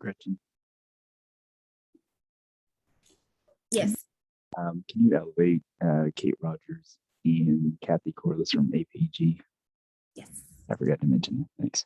Gretchen. Yes. Can you elevate Kate Rogers and Kathy Corliss from APG? Yes. I forgot to mention that. Thanks.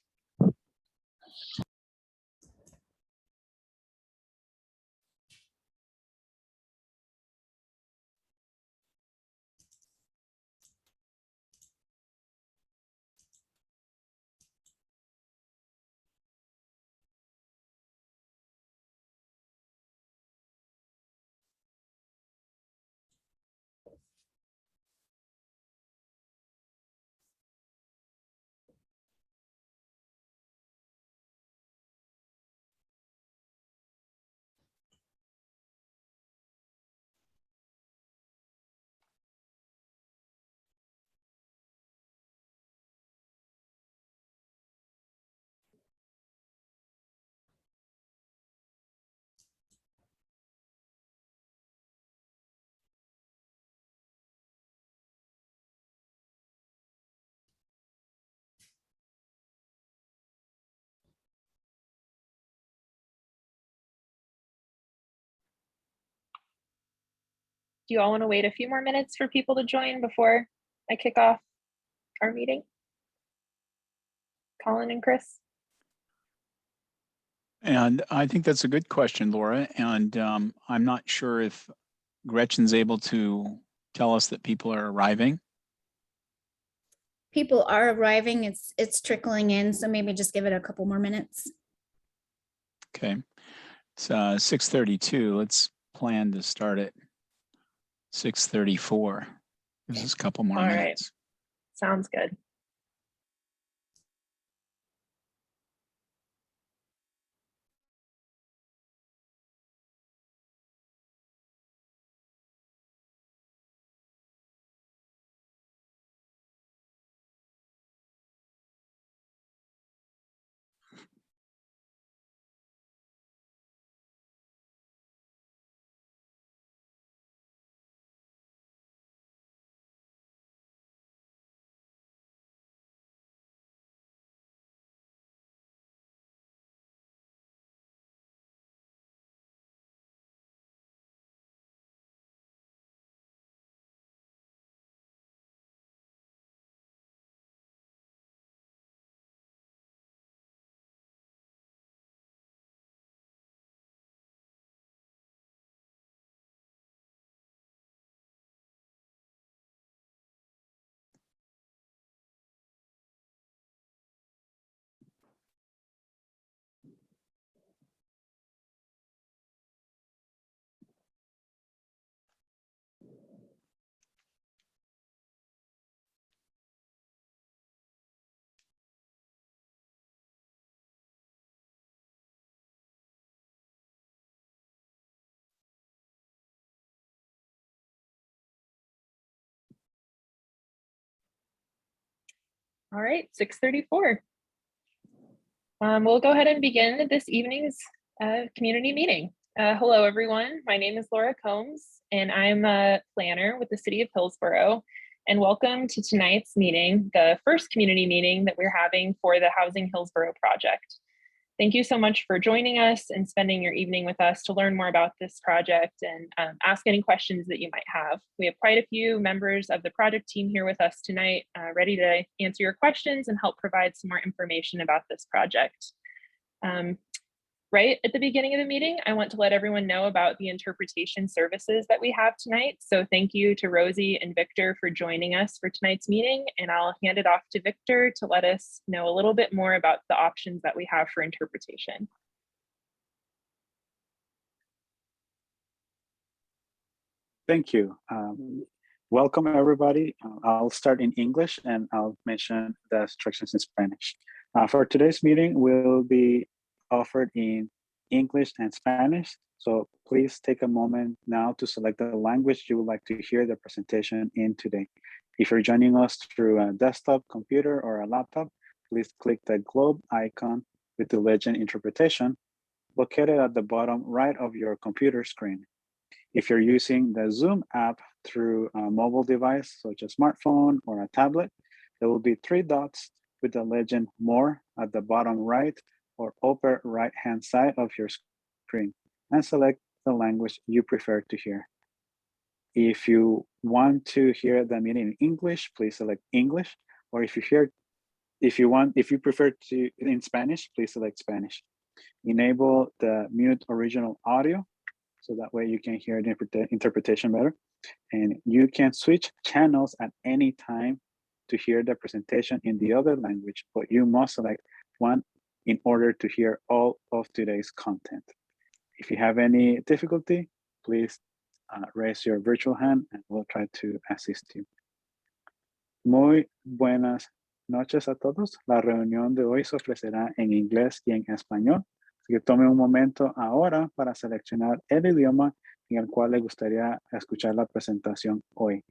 Do you all want to wait a few more minutes for people to join before I kick off our meeting? Colin and Chris? And I think that's a good question, Laura. And I'm not sure if Gretchen's able to tell us that people are arriving. People are arriving. It's trickling in, so maybe just give it a couple more minutes. Okay. It's 6:32. Let's plan to start at 6:34. This is a couple more minutes. Right. Sounds good. All right, 6:34. We'll go ahead and begin this evening's community meeting. Hello, everyone. My name is Laura Combs, and I'm a planner with the City of Hillsborough. And welcome to tonight's meeting, the first community meeting that we're having for the Housing Hillsborough project. Thank you so much for joining us and spending your evening with us to learn more about this project and ask any questions that you might have. We have quite a few members of the project team here with us tonight, ready to answer your questions and help provide some more information about this project. Right at the beginning of the meeting, I want to let everyone know about the interpretation services that we have tonight. So thank you to Rosie and Victor for joining us for tonight's meeting, and I'll hand it off to Victor to let us know a little bit more about the options that we have for interpretation. Thank you. Welcome, everybody. I'll start in English and I'll mention the instructions in Spanish. For today's meeting, we'll be offered in English and Spanish. So please take a moment now to select the language you would like to hear the presentation in today. If you're joining us through a desktop, computer, or a laptop, please click the globe icon with the legend interpretation located at the bottom right of your computer screen. If you're using the Zoom app through a mobile device, such as a smartphone or a tablet, there will be 3 dots with the legend More at the bottom right or upper right-hand side of your screen and select the language you prefer to hear. If you want to hear the meeting in English, please select English. Or if you prefer to in Spanish, please select Spanish. Enable the mute original audio so that way you can hear the interpretation better. And you can switch channels at any time to hear the presentation in the other language, but you must select one in order to hear all of today's content. If you have any difficulty, please raise your virtual hand and we'll try to assist you. Muy buenas noches a todos. La reunión de hoy se ofrecerá en inglés y en español. Así que tome un momento ahora para seleccionar el idioma en el cual le gustaría escuchar la presentación hoy.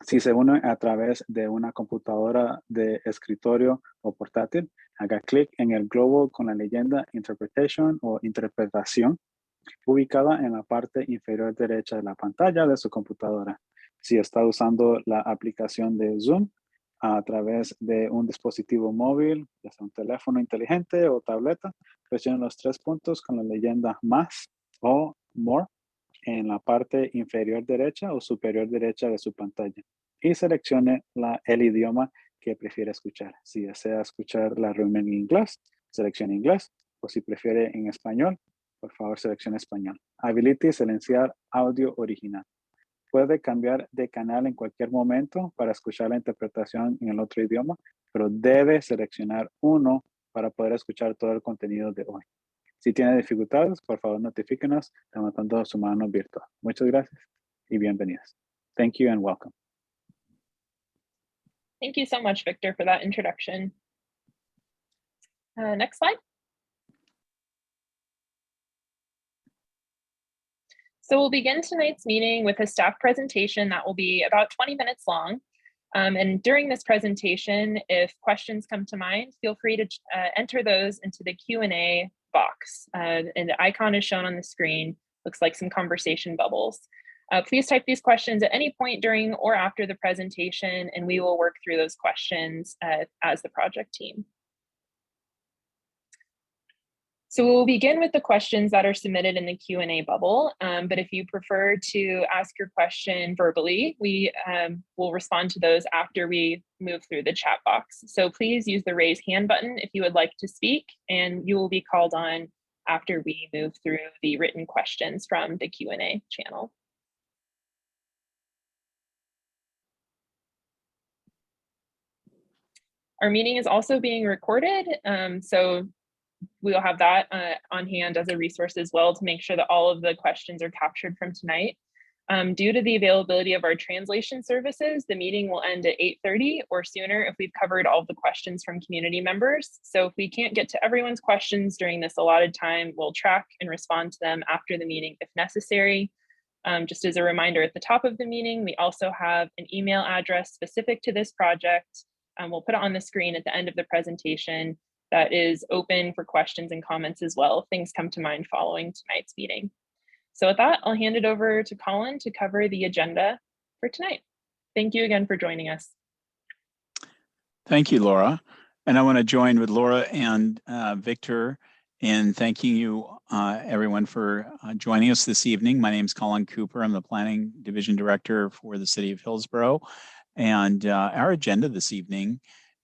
Si se une a través de una computadora de escritorio o portátil, haga clic en el globo con la leyenda Interpretation o Interpretación ubicada en la parte inferior derecha de la pantalla de su computadora. Si está usando la aplicación de Zoom a través de un dispositivo móvil, ya sea un teléfono inteligente o tableta, presione los 3 puntos con la leyenda más o more en la parte inferior derecha o superior derecha de su pantalla y seleccione el idioma que prefiere escuchar. Si desea escuchar la reunión en inglés, seleccione inglés, o si prefiere en español, por favor seleccione español. Habilite y silenciar audio original. Puede cambiar de canal en cualquier momento para escuchar la interpretación en el otro idioma, pero debe seleccionar uno para poder escuchar todo el contenido de hoy. Si tiene dificultades, por favor notifíquenos levantando su mano virtual. Muchas gracias y bienvenidos. Thank you and welcome. Thank you so much, Victor, for that introduction. Next slide. So we'll begin tonight's meeting with a staff presentation that will be about 20 minutes long. And during this presentation, if questions come to mind, feel free to enter those into the Q&A box. And the icon is shown on the screen. Looks like some conversation bubbles. Please type these questions at any point during or after the presentation, and we will work through those questions as the project team. So we'll begin with the questions that are submitted in the Q&A bubble, but if you prefer to ask your question verbally, we will respond to those after we move through the chat box. So please use the raise hand button if you would like to speak, and you will be called on after we move through the written questions from the Q&A channel. Our meeting is also being recorded, so we'll have that on hand as a resource as well to make sure that all of the questions are captured from tonight. Due to the availability of our translation services, the meeting will end at 8:30 or sooner if we've covered all of the questions from community members. So if we can't get to everyone's questions during this allotted time, we'll track and respond to them after the meeting if necessary. Just as a reminder, at the top of the meeting, we also have an email address specific to this project. We'll put it on the screen at the end of the presentation that is open for questions and comments as well if things come to mind following tonight's meeting. So with that, I'll hand it over to Colin to cover the agenda for tonight. Thank you again for joining us. Thank you, Laura. And I want to join with Laura and Victor in thanking you, everyone, for joining us this evening. My name is Colin Cooper. I'm the Planning Division Director for the City of Hillsborough. And our agenda this evening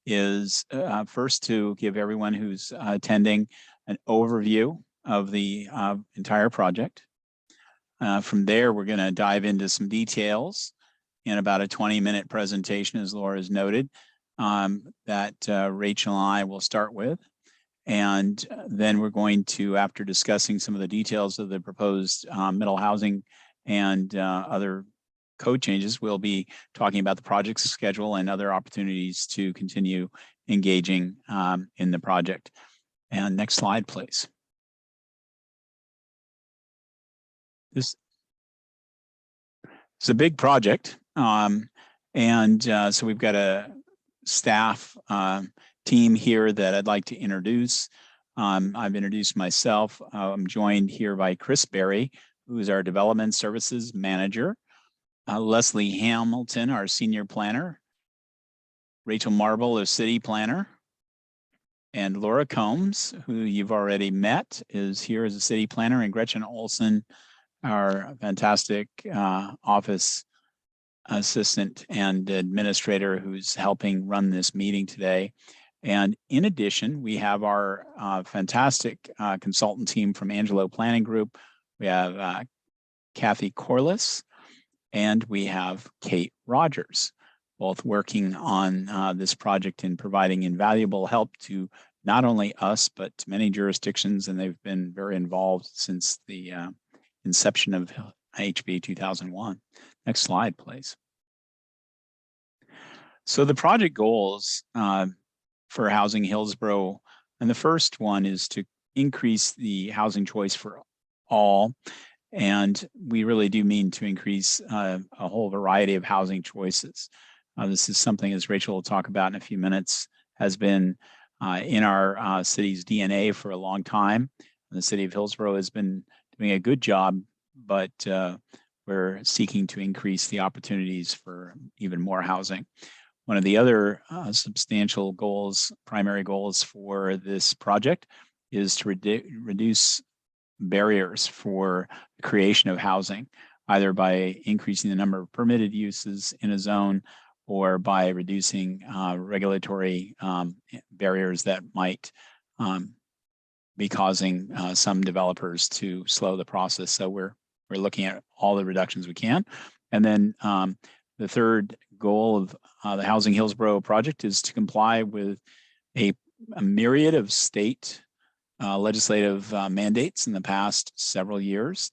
is first to give everyone who's attending an overview of the entire project. From there, we're going to dive into some details in about a 20-minute presentation, as Laura has noted, that Rachel and I will start with. And then we're going to, after discussing some of the details of the proposed middle housing and other code changes, we'll be talking about the project's schedule and other opportunities to continue engaging in the project. And next slide, please. This is a big project. So we've got a staff team here that I'd like to introduce. I've introduced myself. I'm joined here by Chris Berry, who is our Development Services Manager. Leslie Hamilton, our Senior Planner. Rachel Marble, a City Planner. And Laura Combs, who you've already met, is here as a city planner, and Gretchen Olson, our fantastic office assistant and administrator who's helping run this meeting today. And in addition, we have our fantastic consultant team from Angelo Planning Group. We have Kathy Corliss, and we have Kate Rogers, both working on this project and providing invaluable help to not only us, but to many jurisdictions, and they've been very involved since the inception of HB 2001. Next slide, please. So the project goals for Housing Hillsborough, and the first one is to increase the housing choice for all. And we really do mean to increase a whole variety of housing choices. This is something, as Rachel will talk about in a few minutes, has been in our city's DNA for a long time. The city of Hillsborough has been doing a good job, but we're seeking to increase the opportunities for even more housing. One of the other substantial goals, primary goals for this project, is to reduce barriers for the creation of housing, either by increasing the number of permitted uses in a zone or by reducing regulatory barriers that might be causing some developers to slow the process. So we're looking at all the reductions we can. And then the third goal of the Housing Hillsborough project is to comply with a myriad of state legislative mandates in the past several years.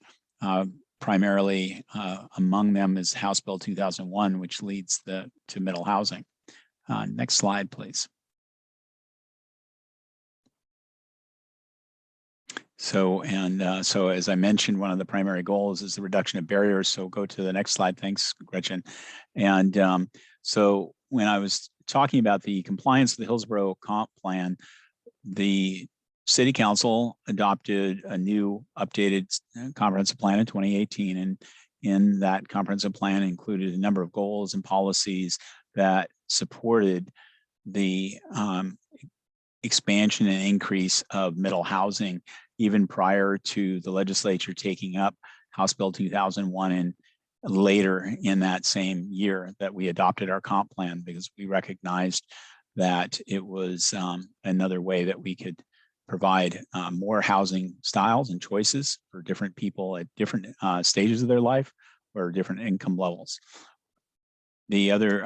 Primarily among them is House Bill 2001, which leads to middle housing. Next slide, please. So as I mentioned, one of the primary goals is the reduction of barriers. So go to the next slide. Thanks, Gretchen. And so when I was talking about the compliance with the Hillsborough comp plan, the City Council adopted a new updated comprehensive plan in 2018. And in that comprehensive plan included a number of goals and policies that supported the expansion and increase of middle housing, even prior to the legislature taking up House Bill 2001 and later in that same year that we adopted our comp plan, because we recognized that it was another way that we could provide more housing styles and choices for different people at different stages of their life or different income levels. The other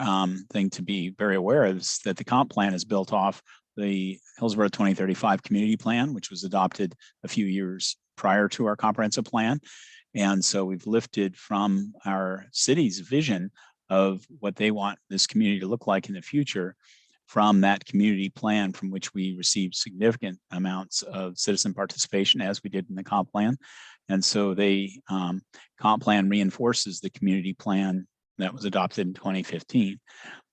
thing to be very aware of is that the comp plan is built off the Hillsborough 2035 community plan, which was adopted a few years prior to our comprehensive plan. And so we've lifted from our city's vision of what they want this community to look like in the future from that community plan, from which we received significant amounts of citizen participation, as we did in the comp plan. And so the comp plan reinforces the community plan that was adopted in 2015.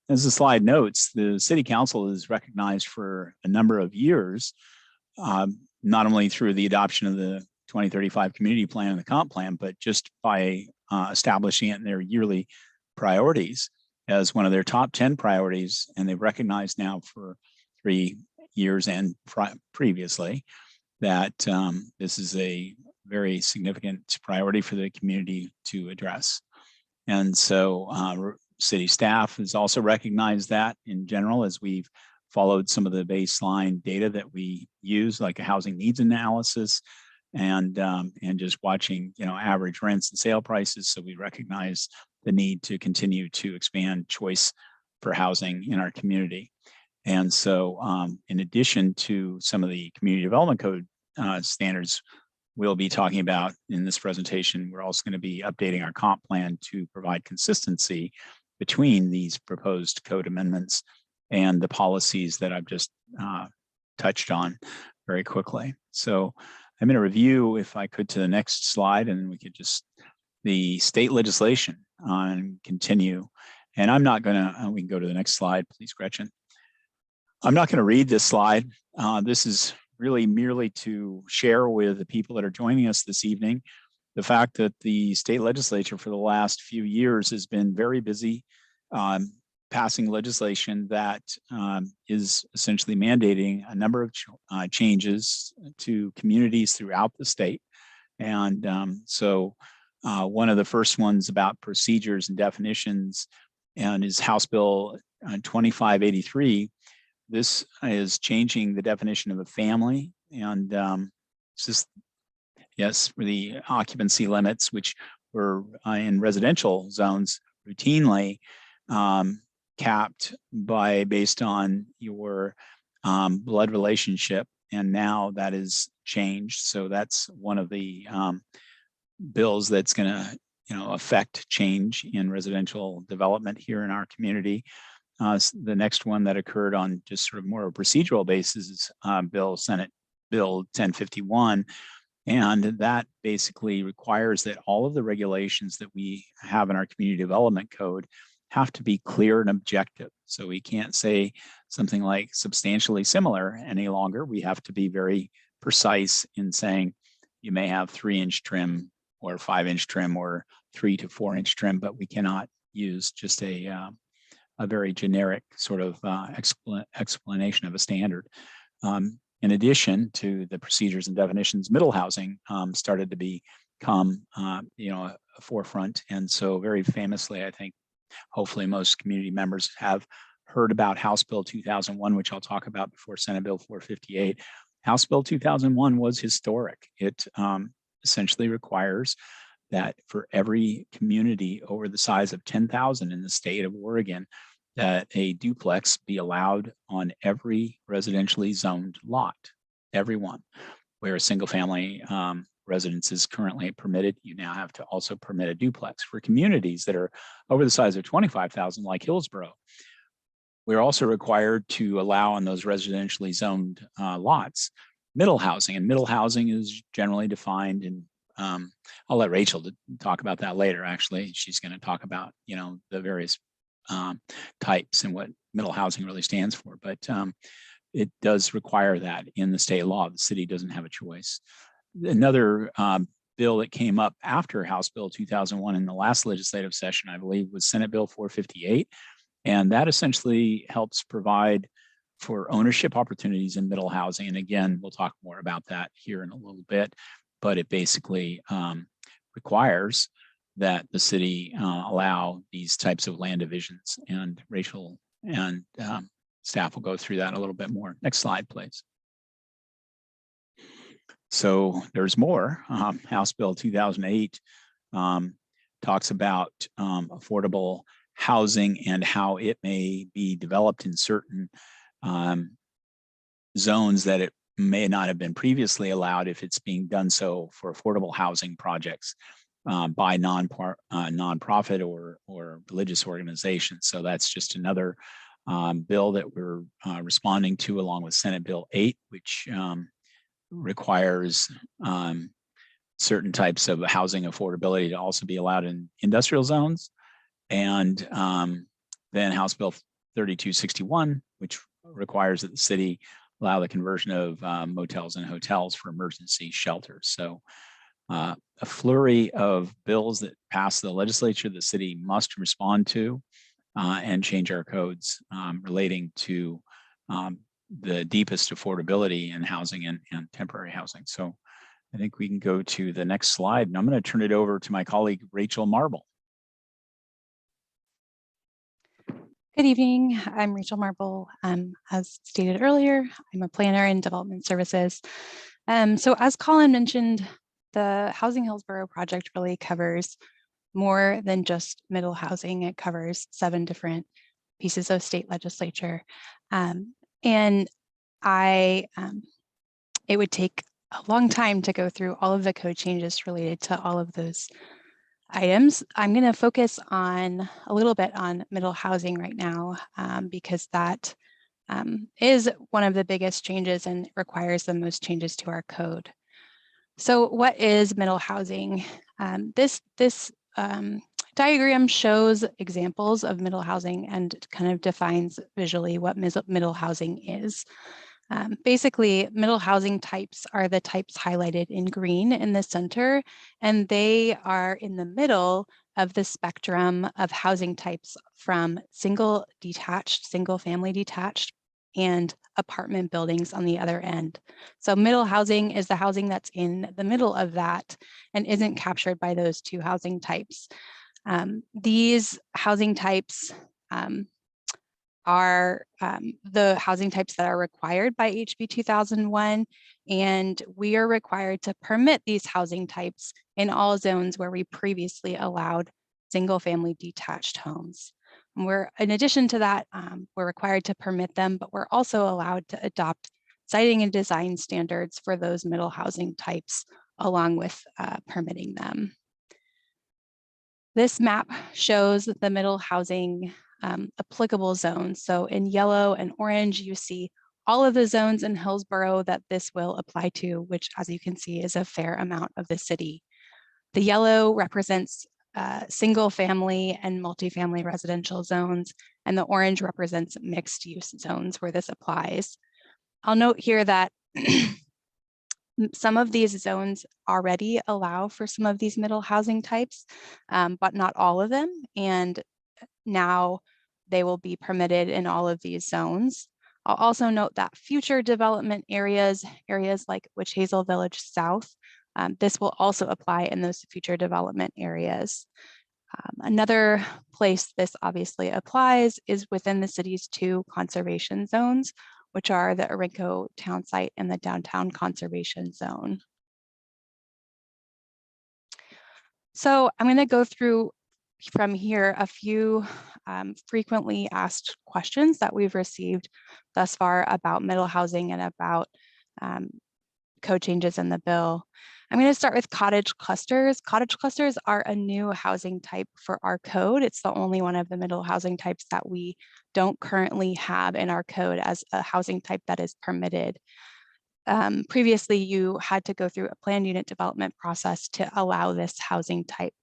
As the slide notes, the City Council is recognized for a number of years, not only through the adoption of the 2035 community plan and the comp plan, but just by establishing it in their yearly priorities as one of their top 10 priorities. And they've recognized now for 3 years and previously that this is a very significant priority for the community to address. And so city staff has also recognized that in general, as we've followed some of the baseline data that we use, like a housing needs analysis, and just watching, average rents and sale prices. So we recognize the need to continue to expand choice for housing in our community. And so in addition to some of the community development code standards we'll be talking about in this presentation, we're also going to be updating our comp plan to provide consistency between these proposed code amendments and the policies that I've just touched on very quickly. So I'm going to review, if I could, to the next slide, and we could just, the state legislation on continue. And I'm not going to, we can go to the next slide, please, Gretchen. I'm not going to read this slide. This is really merely to share with the people that are joining us this evening the fact that the state legislature for the last few years has been very busy passing legislation that is essentially mandating a number of changes to communities throughout the state. And so one of the first ones about procedures and definitions and is House Bill 2583. This is changing the definition of a family, and it's just, yes, for the occupancy limits, which were in residential zones routinely capped based on your blood relationship, and now that is changed. So that's one of the bills that's going to affect change in residential development here in our community. The next one that occurred on just sort of more of a procedural basis is Senate Bill 1051. And that basically requires that all of the regulations that we have in our community development code have to be clear and objective. So we can't say something like substantially similar any longer. We have to be very precise in saying you may have 3-inch trim or 5-inch trim or 3 to 4-inch trim, but we cannot use just a very generic sort of explanation of a standard. In addition to the procedures and definitions, middle housing started to become a forefront. And so very famously, I think, hopefully most community members have heard about House Bill 2001, which I'll talk about before Senate Bill 458. House Bill 2001 was historic. It essentially requires that for every community over the size of 10,000 in the state of Oregon, that a duplex be allowed on every residentially zoned lot, every one. Where a single family residence is currently permitted, you now have to also permit a duplex. For communities that are over the size of 25,000 like Hillsborough, we're also required to allow on those residentially zoned lots middle housing, and middle housing is generally defined in I'll let Rachel talk about that later. Actually, she's going to talk about the various types and what middle housing really stands for, but it does require that in the state law. The city doesn't have a choice. Another bill that came up after House Bill 2001 in the last legislative session, I believe, was Senate Bill 458, and that essentially helps provide for ownership opportunities in middle housing. And again, we'll talk more about that here in a little bit, but it basically requires that the city allow these types of land divisions, and Rachel and staff will go through that a little bit more. Next slide, please. So there's more. House Bill 2008 talks about affordable housing and how it may be developed in certain zones that it may not have been previously allowed if it's being done so for affordable housing projects by nonprofit or religious organizations. So that's just another bill that we're responding to, along with Senate Bill 8, which requires certain types of housing affordability to also be allowed in industrial zones. And then House Bill 3261, which requires that the city allow the conversion of motels and hotels for emergency shelters. So a flurry of bills that pass the legislature, the city must respond to and change our codes relating to the deepest affordability in housing and temporary housing. So I think we can go to the next slide, and I'm going to turn it over to my colleague, Rachel Marble. Good evening. I'm Rachel Marble. As stated earlier, I'm a planner in development services. So as Colin mentioned, the Housing Hillsborough project really covers more than just middle housing. It covers 7 different pieces of state legislature. And it would take a long time to go through all of the code changes related to all of those items. I'm going to focus on a little bit on middle housing right now because that is one of the biggest changes and requires the most changes to our code. So what is middle housing? This diagram shows examples of middle housing and kind of defines visually what middle housing is. Basically, middle housing types are the types highlighted in green in the center, and they are in the middle of the spectrum of housing types from single family detached, and apartment buildings on the other end. So middle housing is the housing that's in the middle of that and isn't captured by those two housing types. These housing types are the housing types that are required by HB 2001, and we are required to permit these housing types in all zones where we previously allowed single family detached homes. And in addition to that, we're required to permit them, but we're also allowed to adopt siting and design standards for those middle housing types along with permitting them. This map shows the middle housing applicable zones. So in yellow and orange, you see all of the zones in Hillsborough that this will apply to, which, as you can see, is a fair amount of the city. The yellow represents single family and multifamily residential zones, and the orange represents mixed use zones where this applies. I'll note here that some of these zones already allow for some of these middle housing types, but not all of them. And now they will be permitted in all of these zones. I'll also note that future development areas like Witch Hazel Village South, this will also apply in those future development areas. Another place this obviously applies is within the city's two conservation zones, which are the Orinco Town Site and the Downtown Conservation Zone. So I'm going to go through from here a few frequently asked questions that we've received thus far about middle housing and about code changes in the bill. I'm going to start with cottage clusters. Cottage clusters are a new housing type for our code. It's the only one of the middle housing types that we don't currently have in our code as a housing type that is permitted. Previously, you had to go through a planned unit development process to allow this housing type.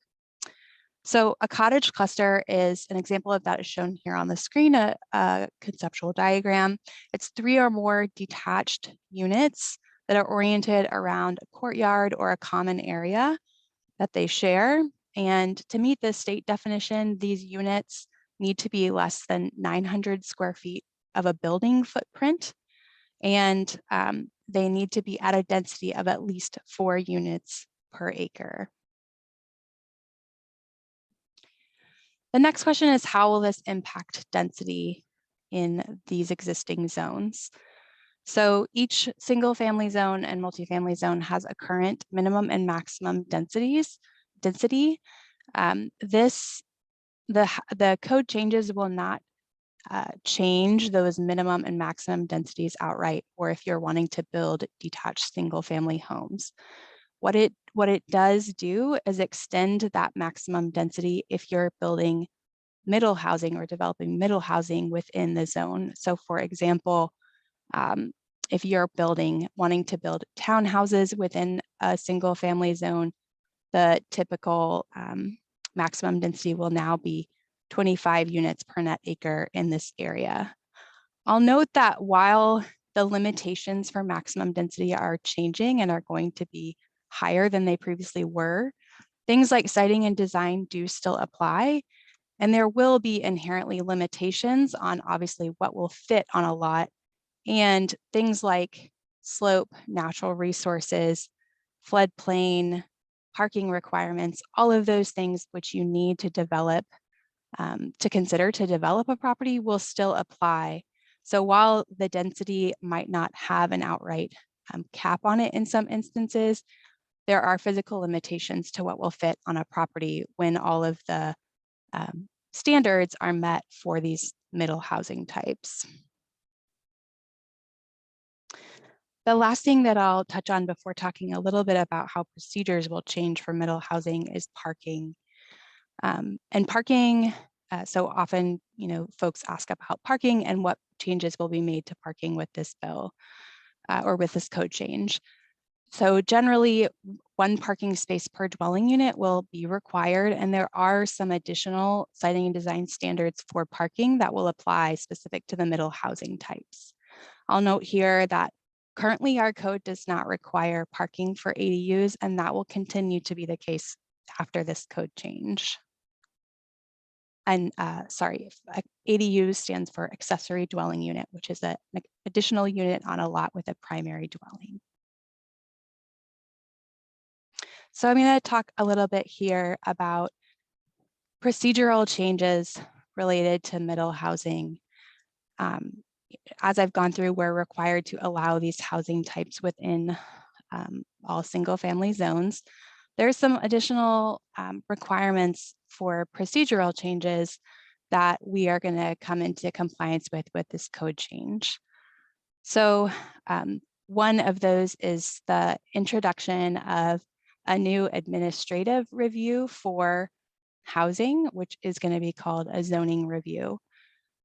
So a cottage cluster is an example of that is shown here on the screen, a conceptual diagram. It's 3 or more detached units that are oriented around a courtyard or a common area that they share. And to meet the state definition, these units need to be less than 900 square feet of a building footprint. And they need to be at a density of at least 4 units per acre. The next question is, how will this impact density in these existing zones? So each single family zone and multifamily zone has a current minimum and maximum density. The code changes will not change those minimum and maximum densities outright, or if you're wanting to build detached single family homes. What it does do is extend that maximum density if you're building middle housing or developing middle housing within the zone. So for example, if you're wanting to build townhouses within a single family zone, the typical maximum density will now be 25 units per net acre in this area. I'll note that while the limitations for maximum density are changing and are going to be higher than they previously were, things like siting and design do still apply. And there will be inherently limitations on obviously what will fit on a lot, and things like slope, natural resources, floodplain, parking requirements, all of those things which you need to develop, to consider to develop a property will still apply. So while the density might not have an outright cap on it in some instances, there are physical limitations to what will fit on a property when all of the standards are met for these middle housing types. The last thing that I'll touch on before talking a little bit about how procedures will change for middle housing is parking. And parking, so often, folks ask about parking and what changes will be made to parking with this bill or with this code change. So generally, 1 parking space per dwelling unit will be required, and there are some additional siting and design standards for parking that will apply specific to the middle housing types. I'll note here that currently our code does not require parking for ADUs, and that will continue to be the case after this code change. And sorry, ADU stands for accessory dwelling unit, which is an additional unit on a lot with a primary dwelling. So I'm going to talk a little bit here about procedural changes related to middle housing. As I've gone through, we're required to allow these housing types within all single family zones. There's some additional requirements for procedural changes that we are going to come into compliance with this code change. So one of those is the introduction of a new administrative review for housing, which is going to be called a zoning review.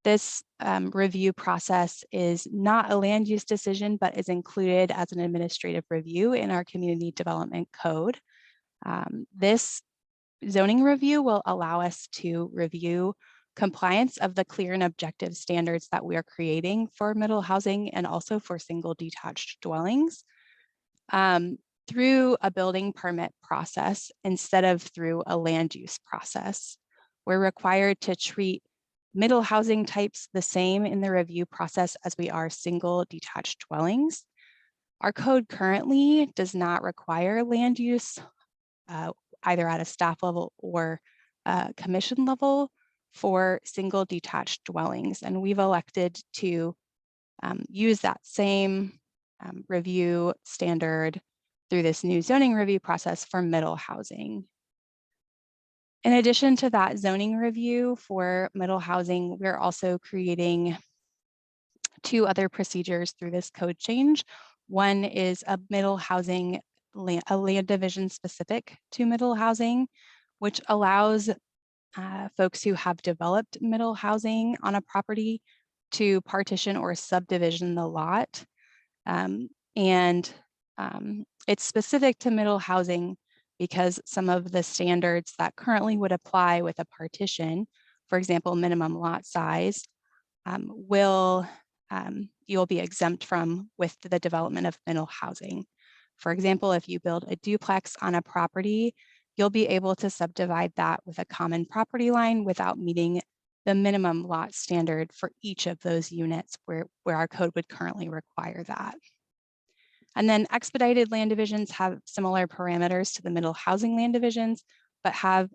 This review process is not a land use decision, but is included as an administrative review in our community development code. This zoning review will allow us to review compliance of the clear and objective standards that we are creating for middle housing and also for single detached dwellings through a building permit process instead of through a land use process. We're required to treat middle housing types the same in the review process as we are single detached dwellings. Our code currently does not require land use either at a staff level or commission level for single detached dwellings. And we've elected to use that same review standard through this new zoning review process for middle housing. In addition to that zoning review for middle housing, we're also creating 2 other procedures through this code change. One is a middle housing, a land division specific to middle housing, which allows folks who have developed middle housing on a property to partition or subdivision the lot. It's specific to middle housing because some of the standards that currently would apply with a partition, for example, minimum lot size, you'll be exempt from with the development of middle housing. For example, if you build a duplex on a property, you'll be able to subdivide that with a common property line without meeting the minimum lot standard for each of those units where our code would currently require that. And then expedited land divisions have similar parameters to the middle housing land divisions, but have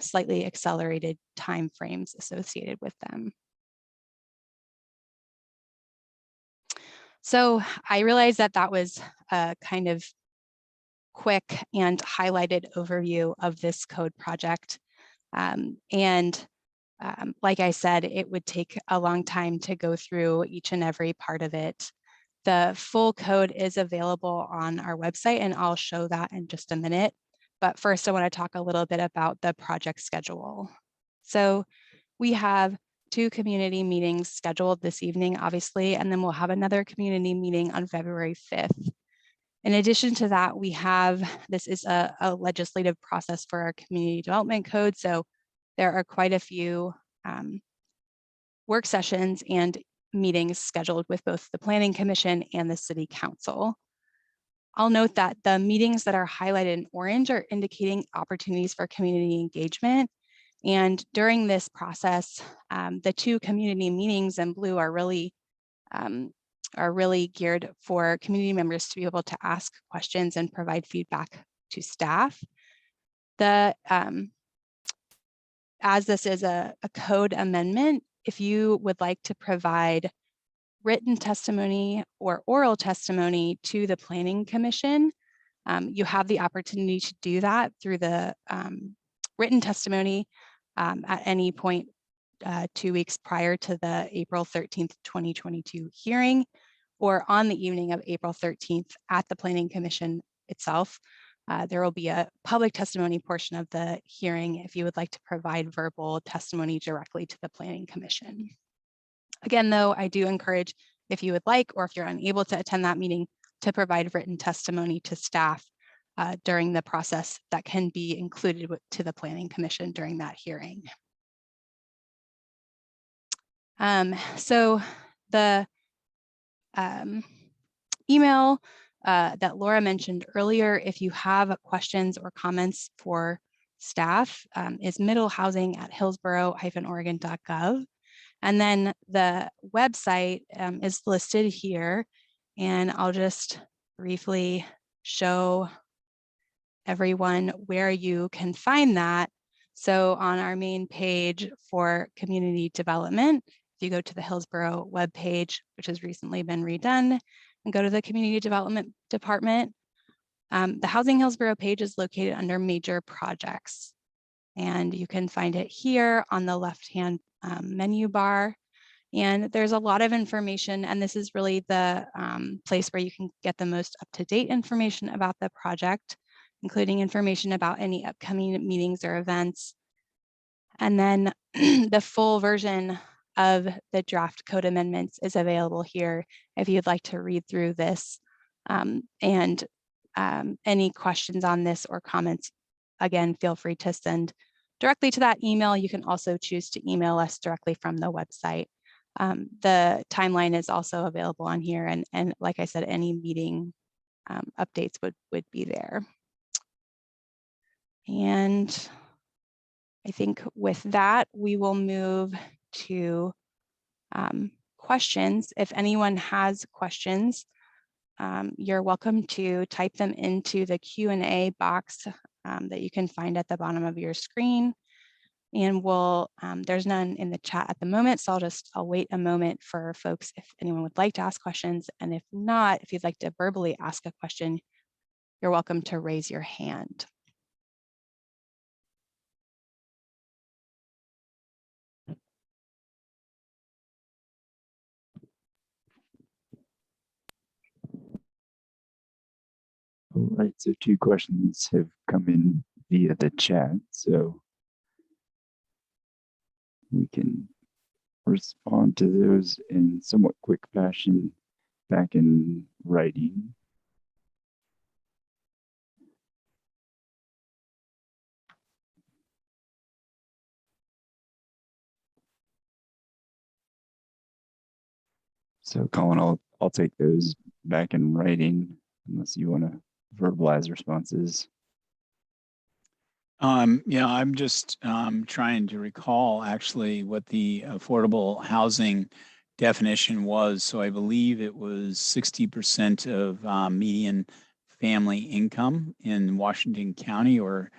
slightly accelerated timeframes associated with them. So I realize that that was a kind of quick and highlighted overview of this code project. Like I said, it would take a long time to go through each and every part of it. The full code is available on our website, and I'll show that in just a minute. But first, I want to talk a little bit about the project schedule. So we have 2 community meetings scheduled this evening, obviously, and then we'll have another community meeting on February 5th. In addition to that, we have, this is a legislative process for our community development code. So there are quite a few work sessions and meetings scheduled with both the Planning Commission and the City Council. I'll note that the meetings that are highlighted in orange are indicating opportunities for community engagement. And during this process, the 2 community meetings in blue are really geared for community members to be able to ask questions and provide feedback to staff. As this is a code amendment, if you would like to provide written testimony or oral testimony to the Planning Commission, you have the opportunity to do that through the written testimony at any point 2 weeks prior to the April 13th, 2022 hearing, or on the evening of April 13th at the Planning Commission itself. There will be a public testimony portion of the hearing if you would like to provide verbal testimony directly to the Planning Commission. Again, though, I do encourage, if you would like, or if you're unable to attend that meeting, to provide written testimony to staff during the process that can be included to the Planning Commission during that hearing. So the email that Laura mentioned earlier, if you have questions or comments for staff, is middlehousing@hillsborough-oregon.gov. And then the website is listed here, and I'll just briefly show everyone where you can find that. So on our main page for community development, if you go to the Hillsborough webpage, which has recently been redone, and go to the community development department, the Housing Hillsborough page is located under major projects. And you can find it here on the left-hand menu bar. And there's a lot of information, and this is really the place where you can get the most up-to-date information about the project, including information about any upcoming meetings or events. And then the full version of the draft code amendments is available here if you'd like to read through this. And any questions on this or comments, again, feel free to send directly to that email. You can also choose to email us directly from the website. The timeline is also available on here, and like I said, any meeting updates would be there. And I think with that, we will move to questions. If anyone has questions, you're welcome to type them into the Q&A box that you can find at the bottom of your screen. And we'll, there's none in the chat at the moment, so I'll wait a moment for folks if anyone would like to ask questions. And if not, if you'd like to verbally ask a question, you're welcome to raise your hand. All right, so 2 questions have come in via the chat, so we can respond to those in somewhat quick fashion back in writing. So Colin, I'll take those back in writing unless you want to verbalize responses. Yeah, I'm just trying to recall actually what the affordable housing definition was. So I believe it was 60% of median family income in Washington County, or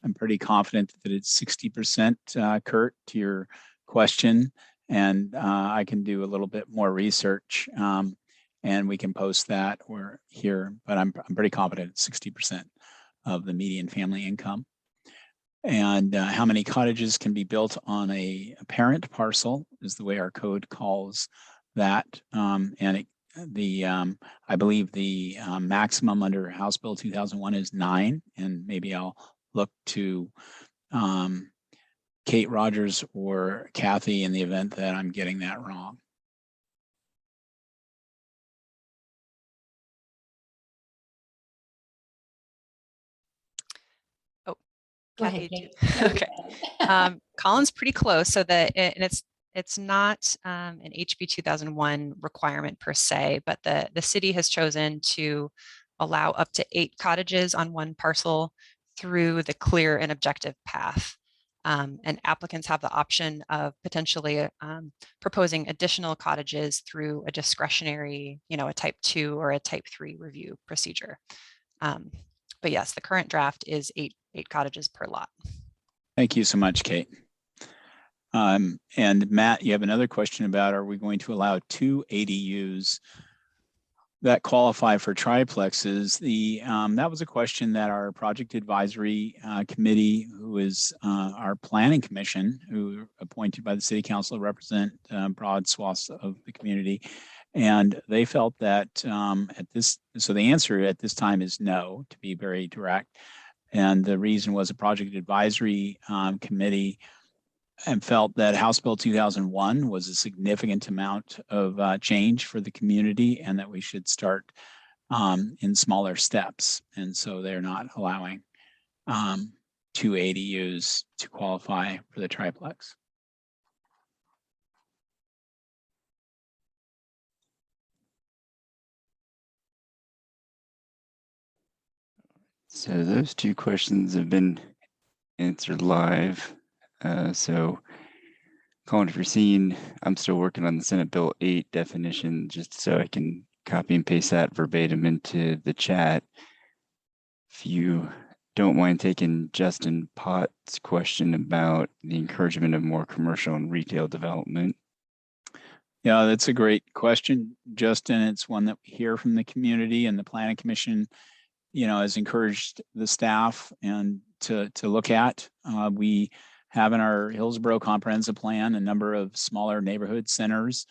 I'm pretty confident that it's 60%, Kurt, to your question. And I can do a little bit more research and we can post that or here, but I'm pretty confident it's 60% of the median family income. And how many cottages can be built on a parent parcel is the way our code calls that. And I believe the maximum under House Bill 2001 is 9, and maybe I'll look to Kate Rogers or Kathy in the event that I'm getting that wrong. Kathy, okay. Colin's pretty close, so that it's not an HB 2001 requirement per se, but the city has chosen to allow up to 8 cottages on one parcel through the clear and objective path. And applicants have the option of potentially proposing additional cottages through a discretionary, a type 2 or a type 3 review procedure. But yes, the current draft is 8 cottages per lot. Thank you so much, Kate. And Matt, you have another question about, are we going to allow 2 ADUs that qualify for triplexes? That was a question that our project advisory committee, who is our planning commission, who appointed by the city council to represent broad swaths of the community. And they felt that so the answer at this time is no, to be very direct. And the reason was a project advisory committee and felt that House Bill 2001 was a significant amount of change for the community, and that we should start in smaller steps. And so they're not allowing 2 ADUs to qualify for the triplex. So those two questions have been answered live. So Colin, if you're seeing, I'm still working on the Senate Bill 8 definition just so I can copy and paste that verbatim into the chat. If you don't mind taking Justin Pott's question about the encouragement of more commercial and retail development. Yeah, that's a great question, Justin. It's one that we hear from the community, and the Planning Commission, has encouraged the staff and to look at. We have in our Hillsborough comprehensive plan a number of smaller neighborhood centers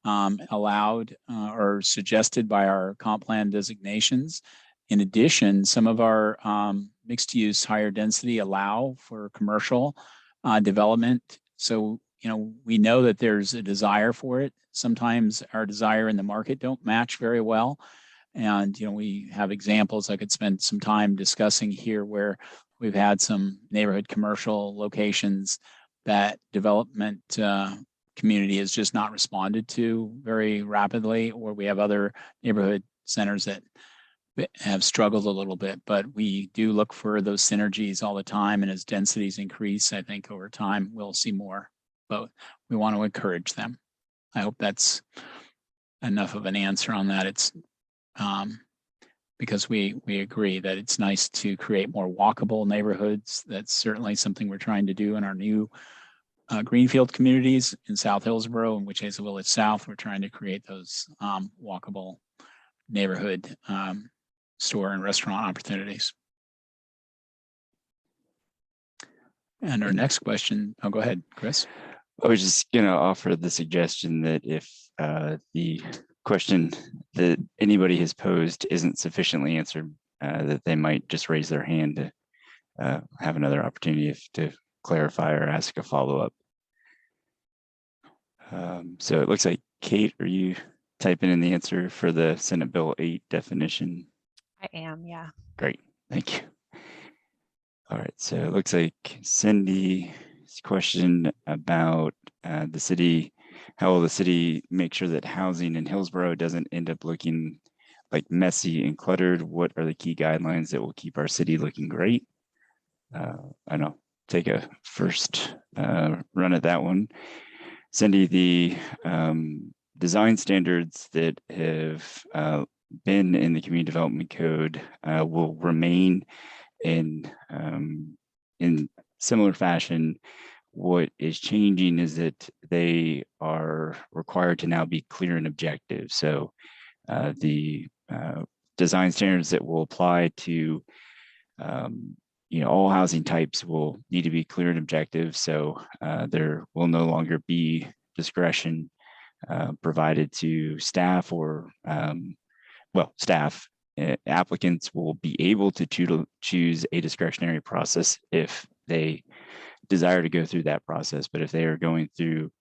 allowed or suggested by our comp plan designations. In addition, some of our mixed use higher density allow for commercial development. So, we know that there's a desire for it. Sometimes our desire in the market don't match very well. And, we have examples I could spend some time discussing here where we've had some neighborhood commercial locations that development community has just not responded to very rapidly, or we have other neighborhood centers that have struggled a little bit, but we do look for those synergies all the time. And as densities increase, I think over time we'll see more, but we want to encourage them. I hope that's enough of an answer on that. It's because we agree that it's nice to create more walkable neighborhoods. That's certainly something we're trying to do in our new greenfield communities in South Hillsborough and Wachesa Village South. We're trying to create those walkable neighborhood store and restaurant opportunities. And our next question, go ahead, Chris. I was just going to offer the suggestion that if the question that anybody has posed isn't sufficiently answered, that they might just raise their hand to have another opportunity to clarify or ask a follow-up. So it looks like, Kate, are you typing in the answer for the Senate Bill 8 definition? I am, yeah. Great, thank you. All right, so it looks like Cindy's question about the city, how will the city make sure that housing in Hillsborough doesn't end up looking like messy and cluttered? What are the key guidelines that will keep our city looking great? I know, take a first run at that one. Cindy, the design standards that have been in the Community Development Code will remain in similar fashion. What is changing is that they are required to now be clear and objective. So the design standards that will apply to all housing types will need to be clear and objective. So there will no longer be discretion provided to staff or staff. Applicants will be able to choose a discretionary process if they desire to go through that process. But if they are going through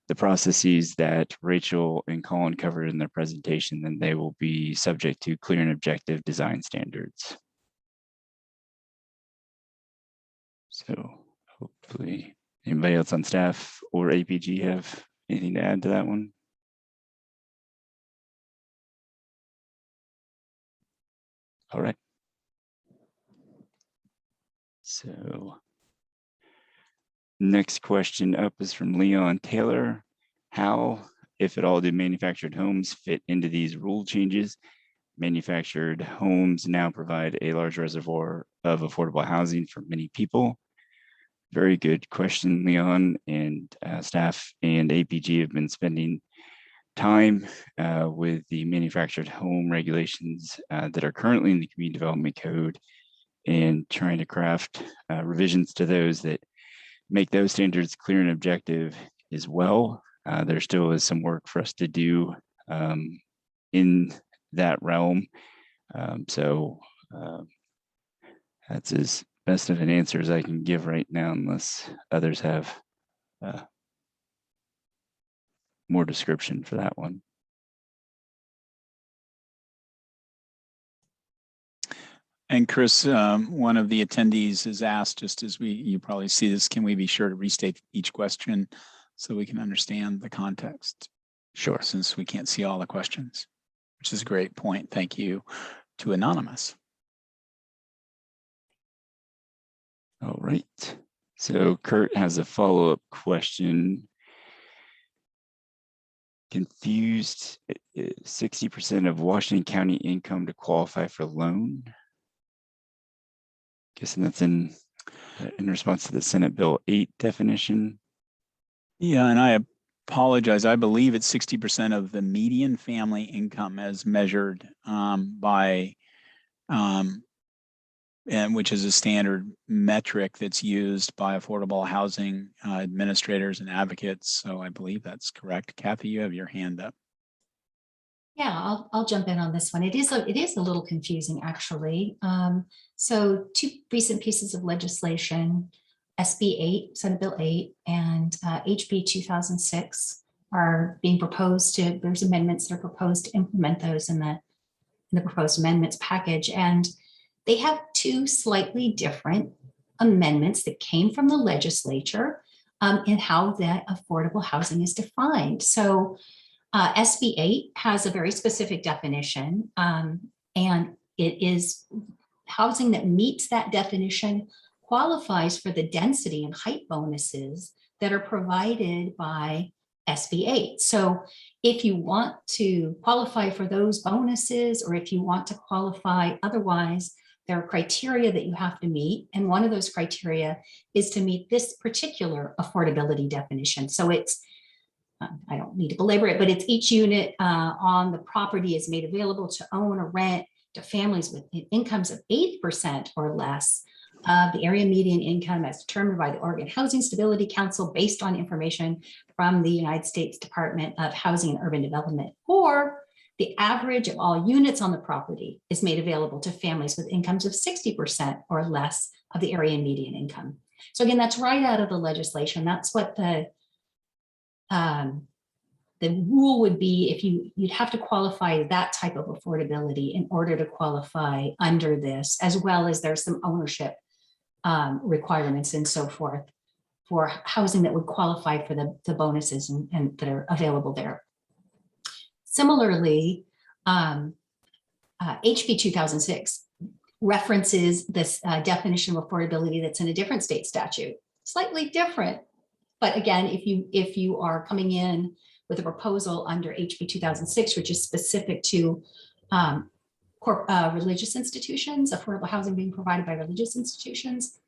the processes that Rachel and Colin covered in their presentation, then they will be subject to clear and objective design standards. So hopefully anybody else on staff or APG have anything to add to that one? All right. So next question up is from Leon Taylor. How, if at all, do manufactured homes fit into these rule changes? Manufactured homes now provide a large reservoir of affordable housing for many people. Very good question, Leon, and staff and APG have been spending time with the manufactured home regulations that are currently in the Community Development Code and trying to craft revisions to those that make those standards clear and objective as well. There still is some work for us to do in that realm. So that's as best of an answer as I can give right now, unless others have more description for that one. And Chris, one of the attendees has asked, just as you probably see this, can we be sure to restate each question so we can understand the context? Sure. Since we can't see all the questions, which is a great point. Thank you to Anonymous. All right. So Kurt has a follow-up question. Confused, 60% of Washington County income to qualify for loan. Guessing that's in response to the Senate Bill 8 definition. Yeah, and I apologize. I believe it's 60% of the median family income as measured by, and which is a standard metric that's used by affordable housing administrators and advocates. So I believe that's correct. Kathy, you have your hand up. Yeah, I'll jump in on this one. It is a little confusing, actually. So two recent pieces of legislation, SB 8, Senate Bill 8, and HB 2006 are being proposed to. There's amendments that are proposed to implement those in the proposed amendments package, and they have two slightly different amendments that came from the legislature in how that affordable housing is defined. So SB 8 has a very specific definition, and it is housing that meets that definition qualifies for the density and height bonuses that are provided by SB 8. So if you want to qualify for those bonuses, or if you want to qualify otherwise, there are criteria that you have to meet. And one of those criteria is to meet this particular affordability definition. So it's, I don't need to belabor it, but it's each unit on the property is made available to own or rent to families with incomes of 8% or less of the area median income as determined by the Oregon Housing Stability Council based on information from the United States Department of Housing and Urban Development, or the average of all units on the property is made available to families with incomes of 60% or less of the area median income. So again, that's right out of the legislation. That's what the rule would be. If you'd have to qualify that type of affordability in order to qualify under this, as well as there's some ownership requirements and so forth for housing that would qualify for the bonuses and that are available there. Similarly, HB 2006 references this definition of affordability that's in a different state statute, slightly different. But again, if you are coming in with a proposal under HB 2006, which is specific to religious institutions, affordable housing being provided by religious institutions,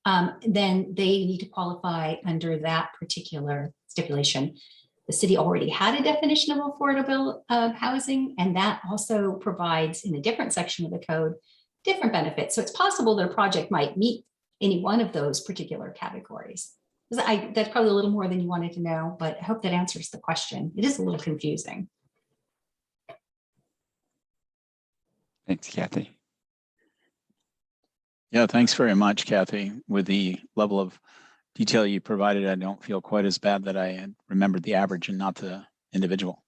then they need to qualify under that particular stipulation. The city already had a definition of affordable housing, and that also provides in a different section of the code different benefits. So it's possible that a project might meet any one of those particular categories. That's probably a little more than you wanted to know, but I hope that answers the question. It is a little confusing. Thanks, Kathy. Yeah, thanks very much, Kathy. With the level of detail you provided, I don't feel quite as bad that I had remembered the average and not the individual.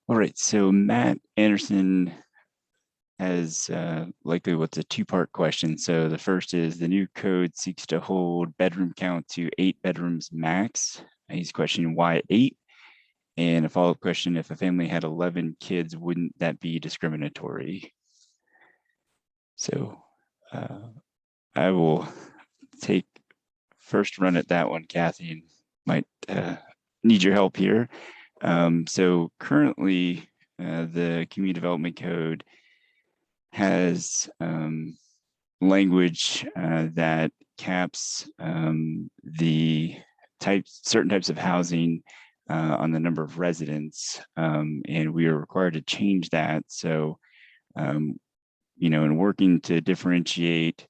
All right, so Matt Anderson has likely what's a two-part question. So the first is the new code seeks to hold bedroom count to 8 bedrooms max. He's questioning why 8? And a follow-up question, if a family had 11 kids, wouldn't that be discriminatory? So I will take first run at that one, Kathy, and might need your help here. So currently the Community Development Code has language that caps the certain types of housing on the number of residents, and we are required to change that. So, in working to differentiate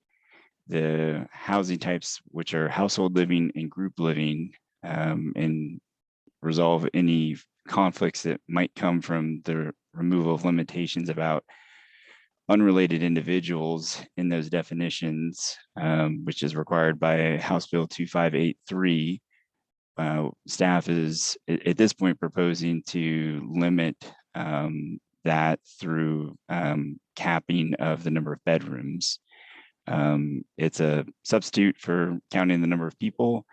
the housing types, which are household living and group living, and resolve any conflicts that might come from the removal of limitations about unrelated individuals in those definitions, which is required by House Bill 2583. Staff is at this point proposing to limit that through capping of the number of bedrooms. It's a substitute for counting the number of people,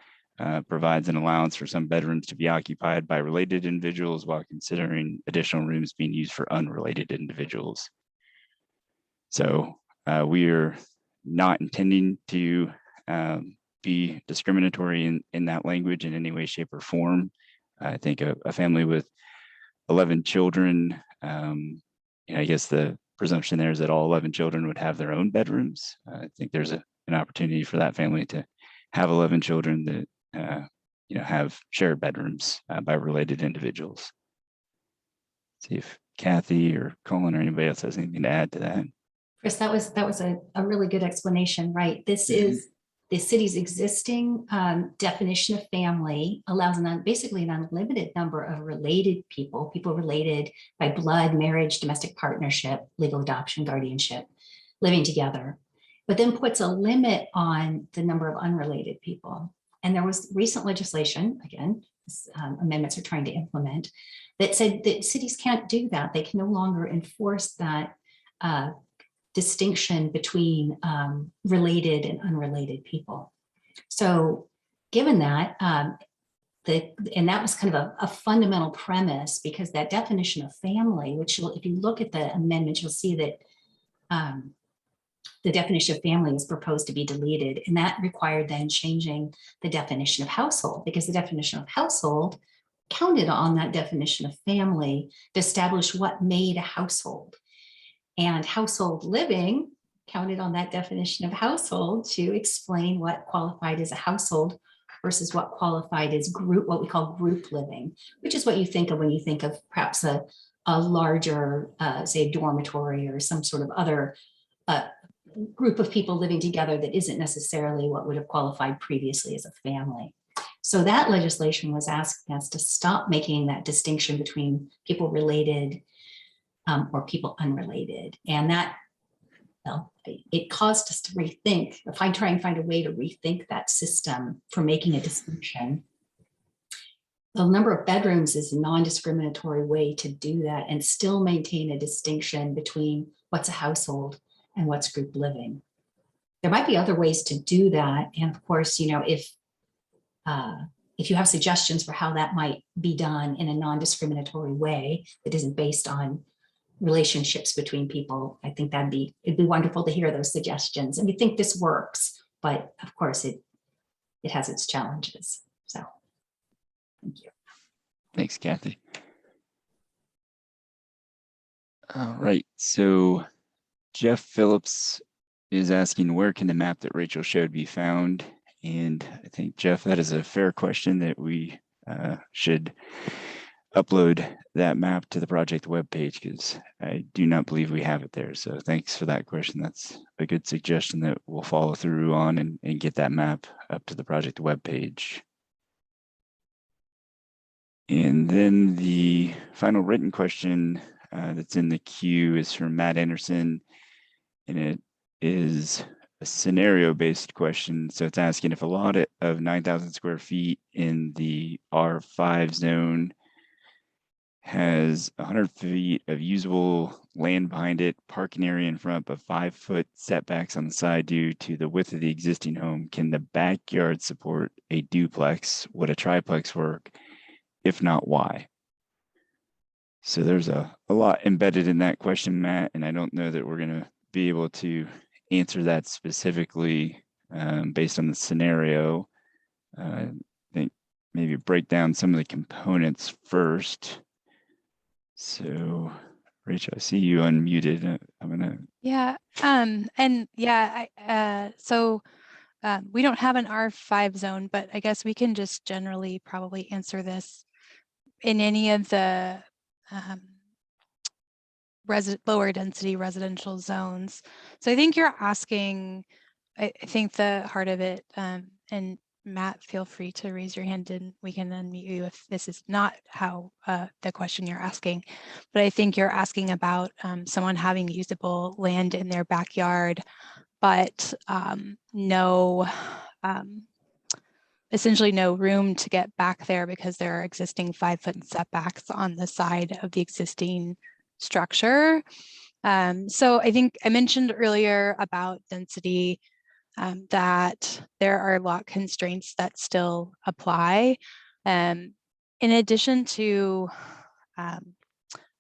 provides an allowance for some bedrooms to be occupied by related individuals while considering additional rooms being used for unrelated individuals. So we are not intending to be discriminatory in that language in any way, shape, or form. I think a family with 11 children, I guess the presumption there is that all 11 children would have their own bedrooms. I think there's an opportunity for that family to have 11 children that have shared bedrooms by related individuals. See if Kathy or Colin or anybody else has anything to add to that. Chris, that was a really good explanation, right? This is the city's existing definition of family allows basically an unlimited number of related people related by blood, marriage, domestic partnership, legal adoption, guardianship, living together, but then puts a limit on the number of unrelated people. And there was recent legislation, again, amendments are trying to implement, that said that cities can't do that. They can no longer enforce that distinction between related and unrelated people. So given that, and that was kind of a fundamental premise, because that definition of family, which if you look at the amendment, you'll see that the definition of family is proposed to be deleted, and that required then changing the definition of household, because the definition of household counted on that definition of family to establish what made a household. And household living counted on that definition of household to explain what qualified as a household versus what qualified as group, what we call group living, which is what you think of when you think of perhaps a larger, say, dormitory or some sort of other group of people living together that isn't necessarily what would have qualified previously as a family. So that legislation was asking us to stop making that distinction between people related or people unrelated. And that, well, it caused us to rethink, try and find a way to rethink that system for making a distinction. The number of bedrooms is a non-discriminatory way to do that and still maintain a distinction between what's a household and what's group living. There might be other ways to do that. And of course, if you have suggestions for how that might be done in a non-discriminatory way that isn't based on relationships between people, I think it'd be wonderful to hear those suggestions. And we think this works, but of course it has its challenges. So thank you. Thanks, Kathy. All right, so Jeff Phillips is asking, where can the map that Rachel showed be found? And I think, Jeff, that is a fair question that we should upload that map to the project webpage, because I do not believe we have it there. So thanks for that question. That's a good suggestion that we'll follow through on and get that map up to the project webpage. And then the final written question that's in the queue is from Matt Anderson, and it is a scenario-based question. So it's asking if a lot of 9,000 square feet in the R5 zone has 100 feet of usable land behind it, parking area in front, but 5-foot setbacks on the side due to the width of the existing home, can the backyard support a duplex? Would a triplex work? If not, why? So there's a lot embedded in that question, Matt, and I don't know that we're going to be able to answer that specifically based on the scenario. I think maybe break down some of the components first. So, Rachel, I see you unmuted. I'm gonna. Yeah, so we don't have an R5 zone, but I guess we can just generally probably answer this in any of the lower density residential zones. So I think you're asking, I think the heart of it, and Matt, feel free to raise your hand and we can unmute you if this is not how the question you're asking. But I think you're asking about someone having usable land in their backyard, but essentially no room to get back there because there are existing 5-foot setbacks on the side of the existing structure. So I think I mentioned earlier about density, that there are lot constraints that still apply. In addition to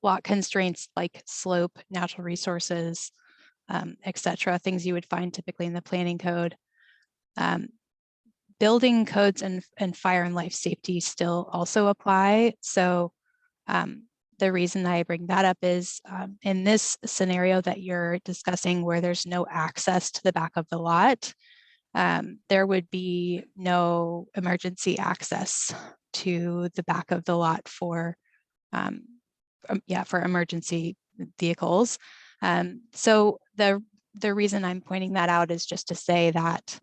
lot constraints like slope, natural resources, et cetera, things you would find typically in the planning code. Building codes and fire and life safety still also apply. So the reason I bring that up is in this scenario that you're discussing where there's no access to the back of the lot, there would be no emergency access to the back of the lot for emergency vehicles. So the reason I'm pointing that out is just to say that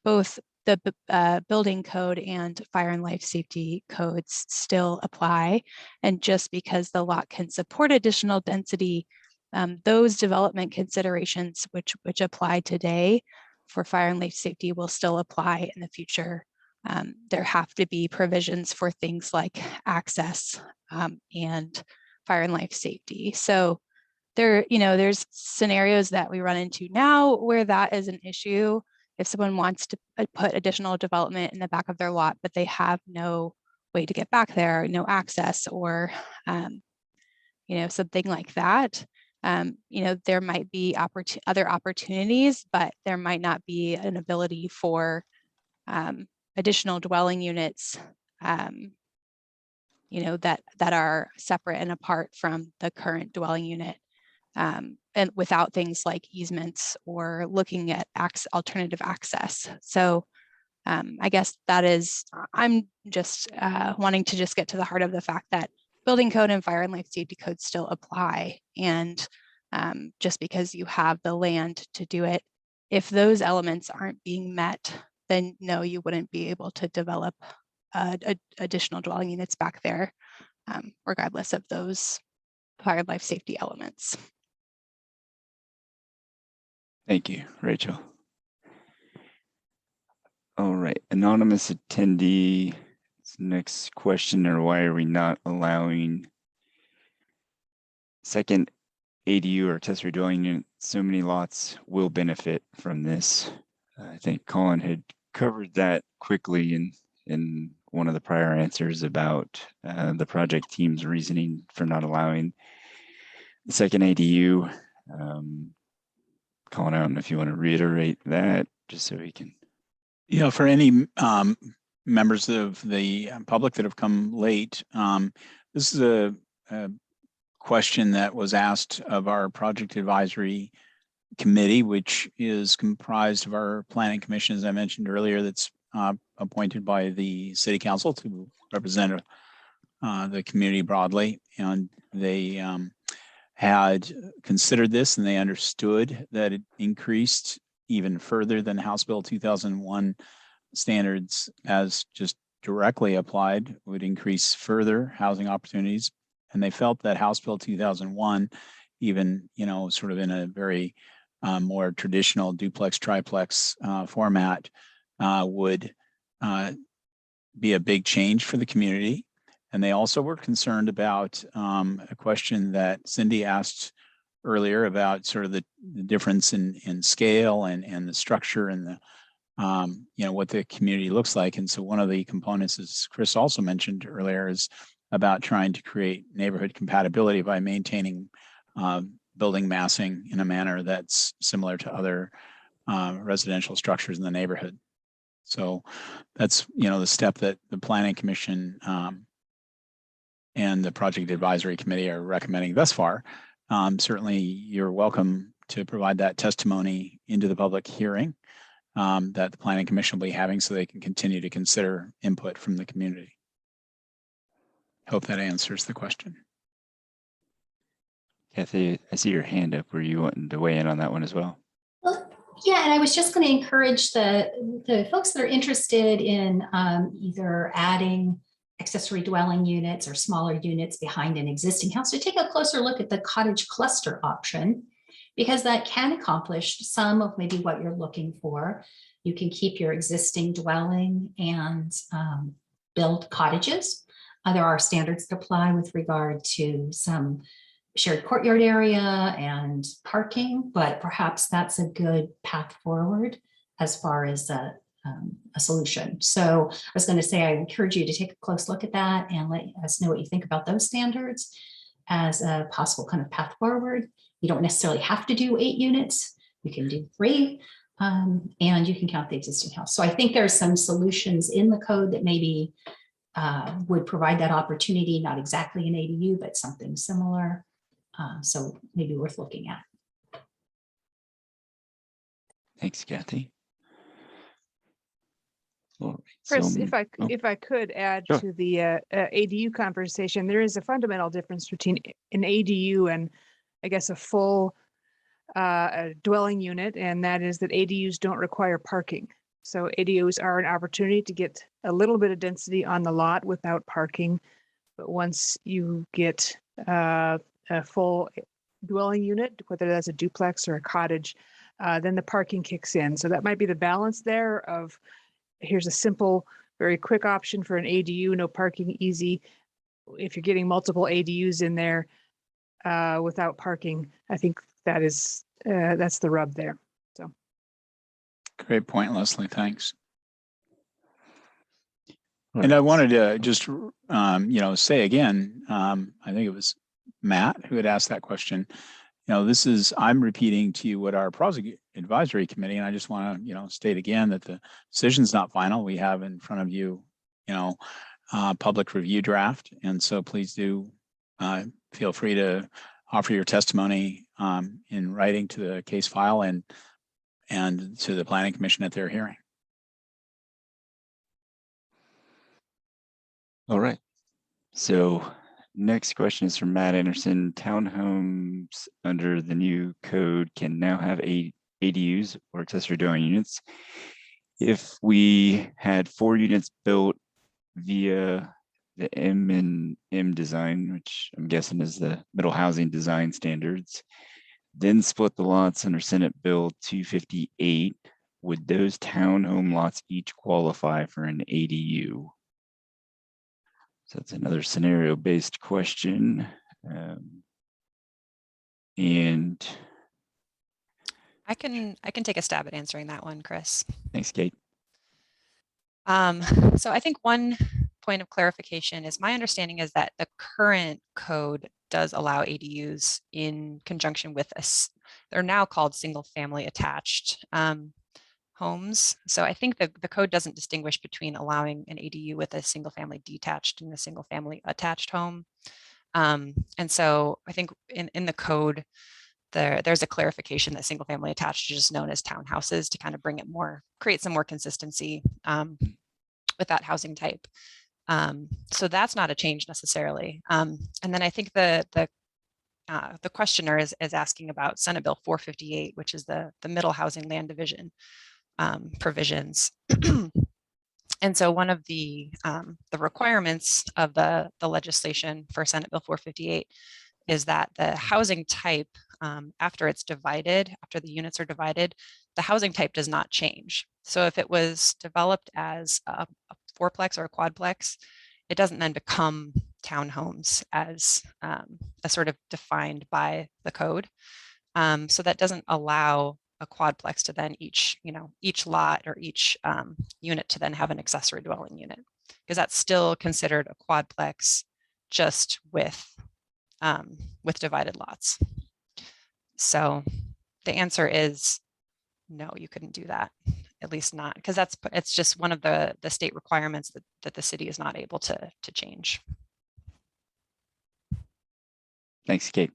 both the building code and fire and life safety codes still apply. And just because the lot can support additional density, those development considerations which apply today for fire and life safety will still apply in the future. There have to be provisions for things like access and fire and life safety. So there's scenarios that we run into now where that is an issue. If someone wants to put additional development in the back of their lot, but they have no way to get back there, no access, or something like that, there might be other opportunities, but there might not be an ability for additional dwelling units, that are separate and apart from the current dwelling unit. And without things like easements or looking at alternative access. So I guess that is, I'm just wanting to just get to the heart of the fact that building code and fire and life safety codes still apply. And just because you have the land to do it, if those elements aren't being met, then no, you wouldn't be able to develop additional dwelling units back there, regardless of those fire and life safety elements. Thank you, Rachel. All right, anonymous attendee, next question, or why are we not allowing second ADU or accessory dwelling unit? So many lots will benefit from this. I think Colin had covered that quickly in one of the prior answers about the project team's reasoning for not allowing the second ADU. Colin, I don't know if you want to reiterate that just so we can. Yeah, for any members of the public that have come late, this is a question that was asked of our project advisory committee, which is comprised of our planning commission, as I mentioned earlier, that's appointed by the city council to represent the community broadly. And they had considered this and they understood that it increased even further than House Bill 2001 standards as just directly applied would increase further housing opportunities. And they felt that House Bill 2001, even, sort of in a very more traditional duplex, triplex format, would be a big change for the community. And they also were concerned about a question that Cindy asked earlier about sort of the difference in scale and the structure and the what the community looks like. And so one of the components, as Chris also mentioned earlier, is about trying to create neighborhood compatibility by maintaining building massing in a manner that's similar to other residential structures in the neighborhood. So that's the step that the Planning Commission and the Project Advisory Committee are recommending thus far. Certainly, you're welcome to provide that testimony into the public hearing that the Planning Commission will be having so they can continue to consider input from the community. Hope that answers the question. Kathy, I see your hand up. Were you wanting to weigh in on that one as well? Well, yeah, and I was just going to encourage the folks that are interested in either adding accessory dwelling units or smaller units behind an existing house to take a closer look at the cottage cluster option, because that can accomplish some of maybe what you're looking for. You can keep your existing dwelling and build cottages. There are standards that apply with regard to some shared courtyard area and parking, but perhaps that's a good path forward as far as a solution. So I was going to say, I encourage you to take a close look at that and let us know what you think about those standards. as a possible kind of path forward. You don't necessarily have to do 8 units. You can do 3, and you can count the existing house. So I think there are some solutions in the code that maybe would provide that opportunity, not exactly an ADU, but something similar. So maybe worth looking at. Thanks, Kathy. All right, Chris, so- if I could add Sure. to the ADU conversation, there is a fundamental difference between an ADU and I guess a full a dwelling unit, and that is that ADUs don't require parking. So ADUs are an opportunity to get a little bit of density on the lot without parking. But once you get a full dwelling unit, whether that's a duplex or a cottage, then the parking kicks in. So that might be the balance there of here's a simple, very quick option for an ADU, no parking, easy. If you're getting multiple ADUs in there without parking, I think that is that's the rub there. So Great point, Leslie. Thanks. All And I right. wanted to just, say again, I think it was Matt who had asked that question. I'm repeating to you what our project advisory committee, and I just want to, state again that the decision's not final. We have in front of you, public review draft. And so please do feel free to offer your testimony in writing to the case file and to the Planning Commission at their hearing. All right. So next question is from Matt Anderson. Townhomes under the new code can now have ADUs or accessory dwelling units. If we had 4 units built via the M&M design, which I'm guessing is the middle housing design standards, then split the lots under Senate Bill 258, would those townhome lots each qualify for an ADU? So that's another scenario-based question. And I can take a stab at answering that one, Chris. thanks, Kate. So I think one point of clarification is my understanding is that the current code does allow ADUs in conjunction with they're now called single family attached homes. So I think the code doesn't distinguish between allowing an ADU with a single family detached and a single family attached home. And so I think in the code, there's a clarification that single family attached is just known as townhouses to kind of create some more consistency with that housing type. So that's not a change necessarily. And then I think the questioner is asking about Senate Bill 458, which is the middle housing land division provisions. And so one of the requirements of the legislation for Senate Bill 458 is that the housing type, after the units are divided, the housing type does not change. So if it was developed as a fourplex or a quadplex, it doesn't then become townhomes as sort of defined by the code. So that doesn't allow a quadplex to then each lot or each unit to then have an accessory dwelling unit, because that's still considered a quadplex just with divided lots. So the answer is no, you couldn't do that, at least not, because it's just one of the state requirements that the city is not able to change. Thanks, Kate.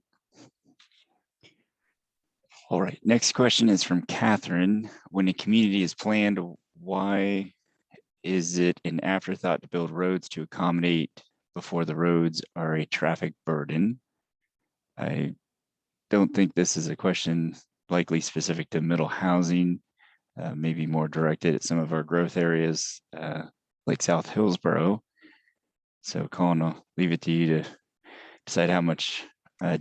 All right, next question is from Catherine. When a community is planned, why is it an afterthought to build roads to accommodate before the roads are a traffic burden? I don't think this is a question likely specific to middle housing, maybe more directed at some of our growth areas like South Hillsborough. So Colin, I'll leave it to you to decide how much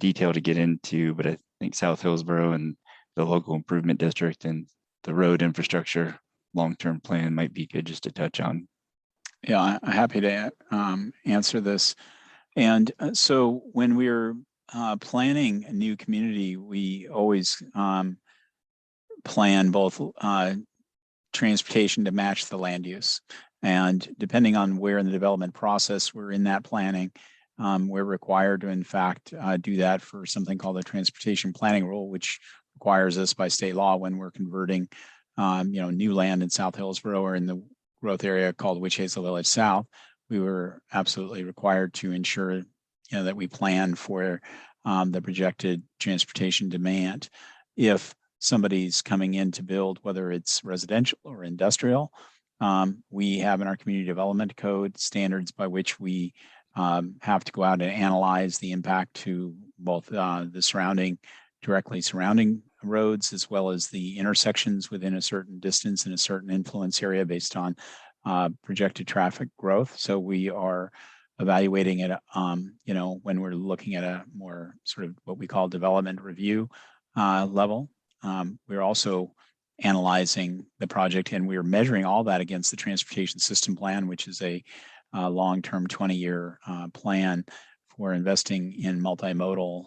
detail to get into, but I think South Hillsborough and the local improvement district and the road infrastructure long-term plan might be good just to touch on. Yeah, I'm happy to answer this. And so when we're planning a new community, we always plan both transportation to match the land use. And depending on where in the development process we're in that planning, We're required to, in fact, do that for something called the transportation planning rule, which requires us by state law when we're converting, new land in South Hillsborough or in the growth area called Witch Hazel Village South. We were absolutely required to ensure, that we plan for the projected transportation demand. If somebody's coming in to build, whether it's residential or industrial, we have in our community development code standards by which we have to go out and analyze the impact to both the directly surrounding roads, as well as the intersections within a certain distance in a certain influence area based on projected traffic growth. So we are evaluating it, when we're looking at a more sort of what we call development review level. We're also analyzing the project, and we're measuring all that against the transportation system plan, which is a long-term 20-year plan for investing in multimodal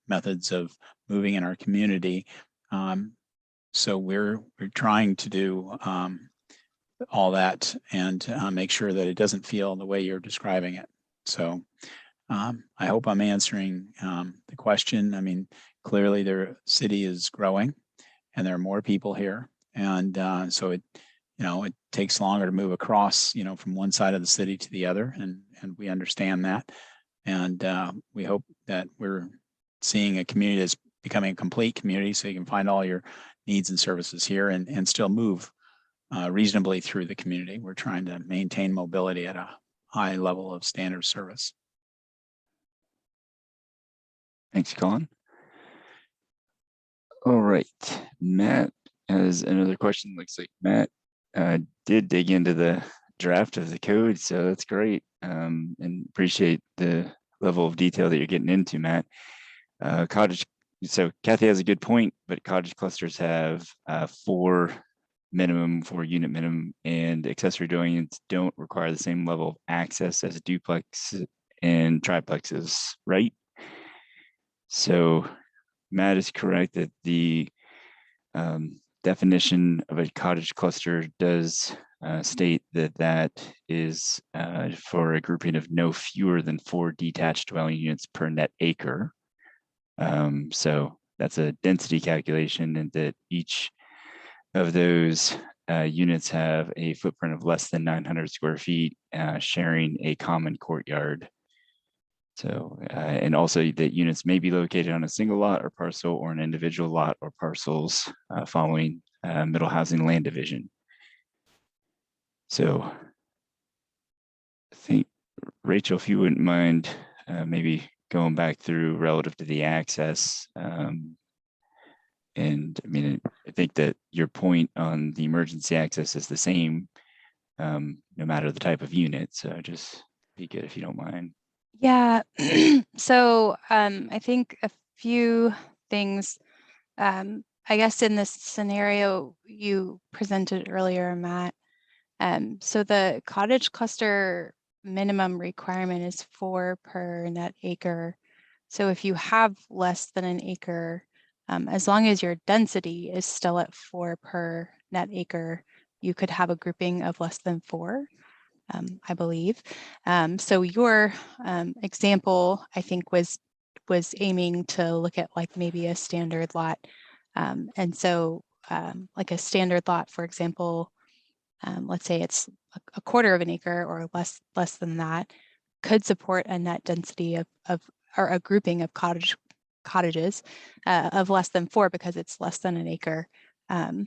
methods of moving in our community. So we're trying to do all that and make sure that it doesn't feel the way you're describing it. So I hope I'm answering the question. I mean, clearly their city is growing and there are more people here. And so it takes longer to move across, from one side of the city to the other. And we understand that. And we hope that we're seeing a community that's becoming a complete community so you can find all your needs and services here and still move reasonably through the community. We're trying to maintain mobility at a high level of standard service. Thanks, Colin. All right, Matt has another question. Looks like Matt did dig into the draft of the code, so that's great. And appreciate the level of detail that you're getting into, Matt. So Kathy has a good point, but cottage clusters have 4 unit minimum, and accessory dwelling units don't require the same level of access as duplex and triplexes, right? So Matt is correct that the definition of a cottage cluster does state that is for a grouping of no fewer than 4 detached dwelling units per net acre. So that's a density calculation, and that each of those units have a footprint of less than 900 square feet, sharing a common courtyard. So, and also that units may be located on a single lot or parcel or an individual lot or parcels following middle housing land division. So I think, Rachel, if you wouldn't mind maybe going back through relative to the access. And I mean, I think that your point on the emergency access is the same, no matter the type of unit. So just be good if you don't mind. Yeah, so I think a few things, I guess in this scenario you presented earlier, Matt. So the cottage cluster minimum requirement is 4 per net acre. So if you have less than an acre, as long as your density is still at 4 per net acre, you could have a grouping of less than 4. I believe. So your example, I think, was aiming to look at like maybe a standard lot. And so like a standard lot, for example, let's say it's a quarter of an acre or less than that, could support a net density of or a grouping of cottages of less than 4 because it's less than an acre. And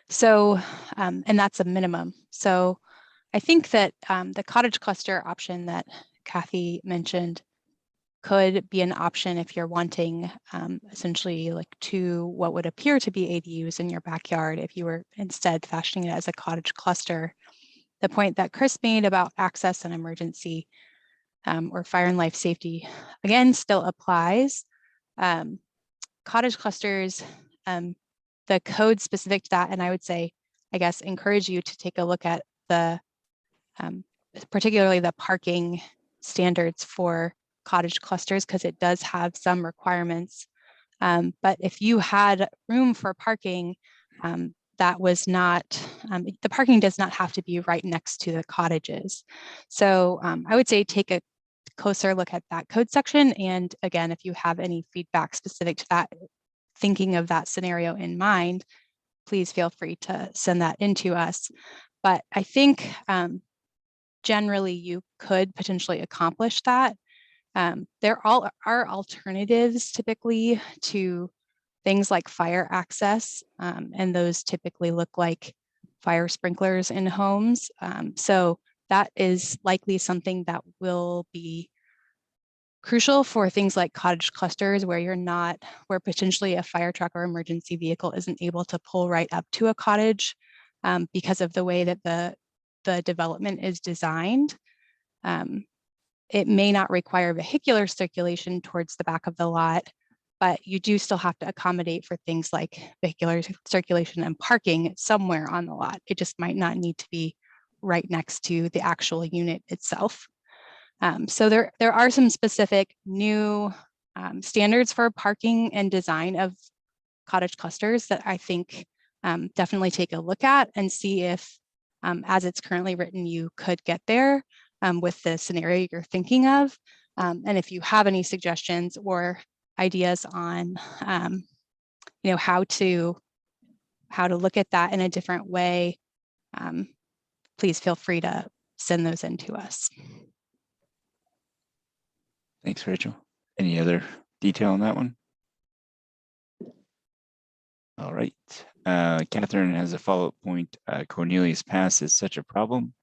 that's a minimum. So I think that the cottage cluster option that Kathy mentioned could be an option if you're wanting essentially like 2 what would appear to be ADUs in your backyard if you were instead fashioning it as a cottage cluster. The point that Chris made about access and emergency or fire and life safety, again, still applies. Cottage clusters, the code specific to that, and I would say, I guess, encourage you to take a look at the particularly the parking standards for cottage clusters, because it does have some requirements. But if you had room for parking, that was not, the parking does not have to be right next to the cottages. So I would say take a closer look at that code section. And again, if you have any feedback specific to that, thinking of that scenario in mind, please feel free to send that into us. But I think generally you could potentially accomplish that. There are alternatives typically to things like fire access, and those typically look like fire sprinklers in homes. So that is likely something that will be crucial for things like cottage clusters where potentially a fire truck or emergency vehicle isn't able to pull right up to a cottage because of the way that the development is designed. It may not require vehicular circulation towards the back of the lot, but you do still have to accommodate for things like vehicular circulation and parking somewhere on the lot. It just might not need to be right next to the actual unit itself. So there are some specific new standards for parking and design of cottage clusters that I think definitely take a look at and see if, as it's currently written, you could get there with the scenario you're thinking of. And if you have any suggestions or ideas on, how to look at that in a different way, please feel free to send those in to us. Thanks, Rachel. Any other detail on that one? All right. Catherine has a follow-up point. Cornelius Pass is such a problem.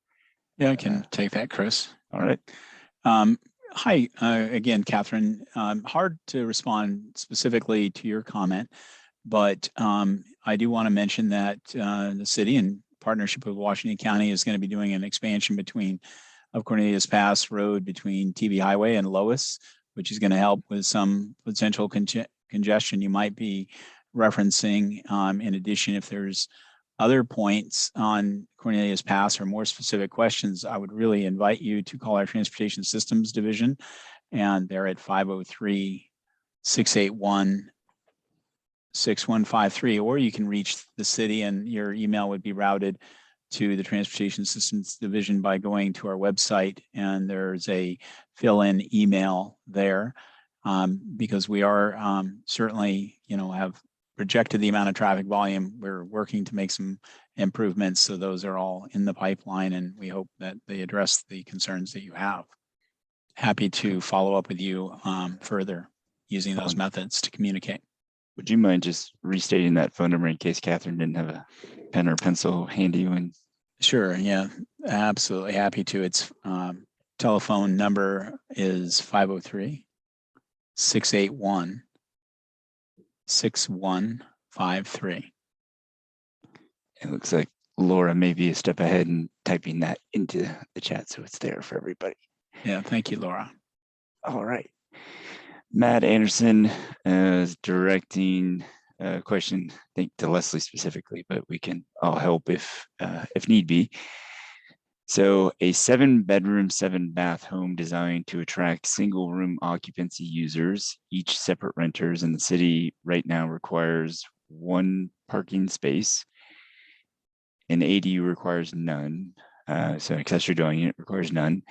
Yeah, I can take that, Chris. All right. Hi, again, Catherine. Hard to respond specifically to your comment, but I do want to mention that the city, in partnership with Washington County, is going to be doing an expansion of Cornelius Pass Road between TV Highway and Lois, which is going to help with some potential congestion you might be referencing. In addition, if there's other points on Cornelius Pass or more specific questions, I would really invite you to call our Transportation Systems Division, and they're at 503-681-6153, or you can reach the city and your email would be routed to the Transportation Systems Division by going to our website, and there's a fill-in email there, because we are certainly, have projected the amount of traffic volume. We're working to make some improvements, so those are all in the pipeline, and we hope that they address the concerns that you have. Happy to follow up with you further using those methods to communicate. Would you mind just restating that phone number in case Catherine didn't have a pen or pencil handy when? Sure, yeah, absolutely happy to. Its telephone number is 503-681-6153. It looks like Laura may be a step ahead in typing that into the chat, so it's there for everybody. Yeah, thank you, Laura. All right. Matt Anderson is directing a question, I think, to Leslie specifically, but we can all help if need be. So a 7-bedroom, 7-bath home designed to attract single room occupancy users, each separate renters in the city right now requires 1 parking space. An ADU requires none. So an accessory dwelling unit requires none,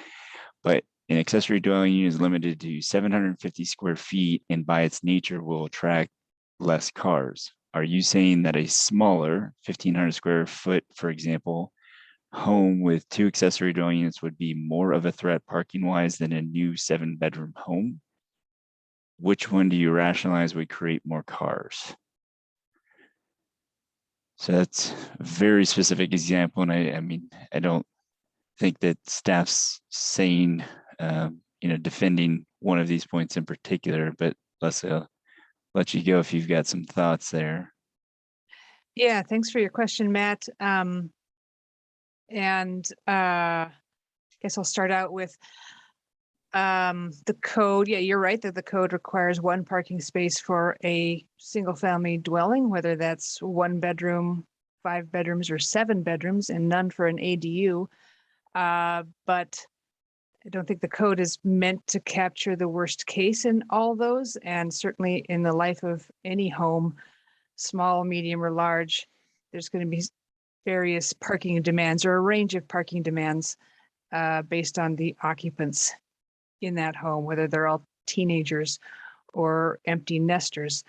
but an accessory dwelling unit is limited to 750 square feet and by its nature will attract less cars. Are you saying that a smaller 1,500 square foot, for example, home with 2 accessory dwelling units would be more of a threat parking wise than a new 7-bedroom home? Which one do you rationalize would create more cars? So that's a very specific example. And I mean, I don't think that staff's saying, defending one of these points in particular, but Leslie, I'll let you go if you've got some thoughts there. Yeah, thanks for your question, Matt. Guess I'll start out with the code. Yeah, you're right that the code requires 1 parking space for a single family dwelling, whether that's 1 bedroom, 5 bedrooms, or 7 bedrooms, and none for an ADU. But I don't think the code is meant to capture the worst case in all those. And certainly in the life of any home, small, medium, or large, there's going to be various parking demands or a range of parking demands based on the occupants in that home, whether they're all teenagers or empty nesters.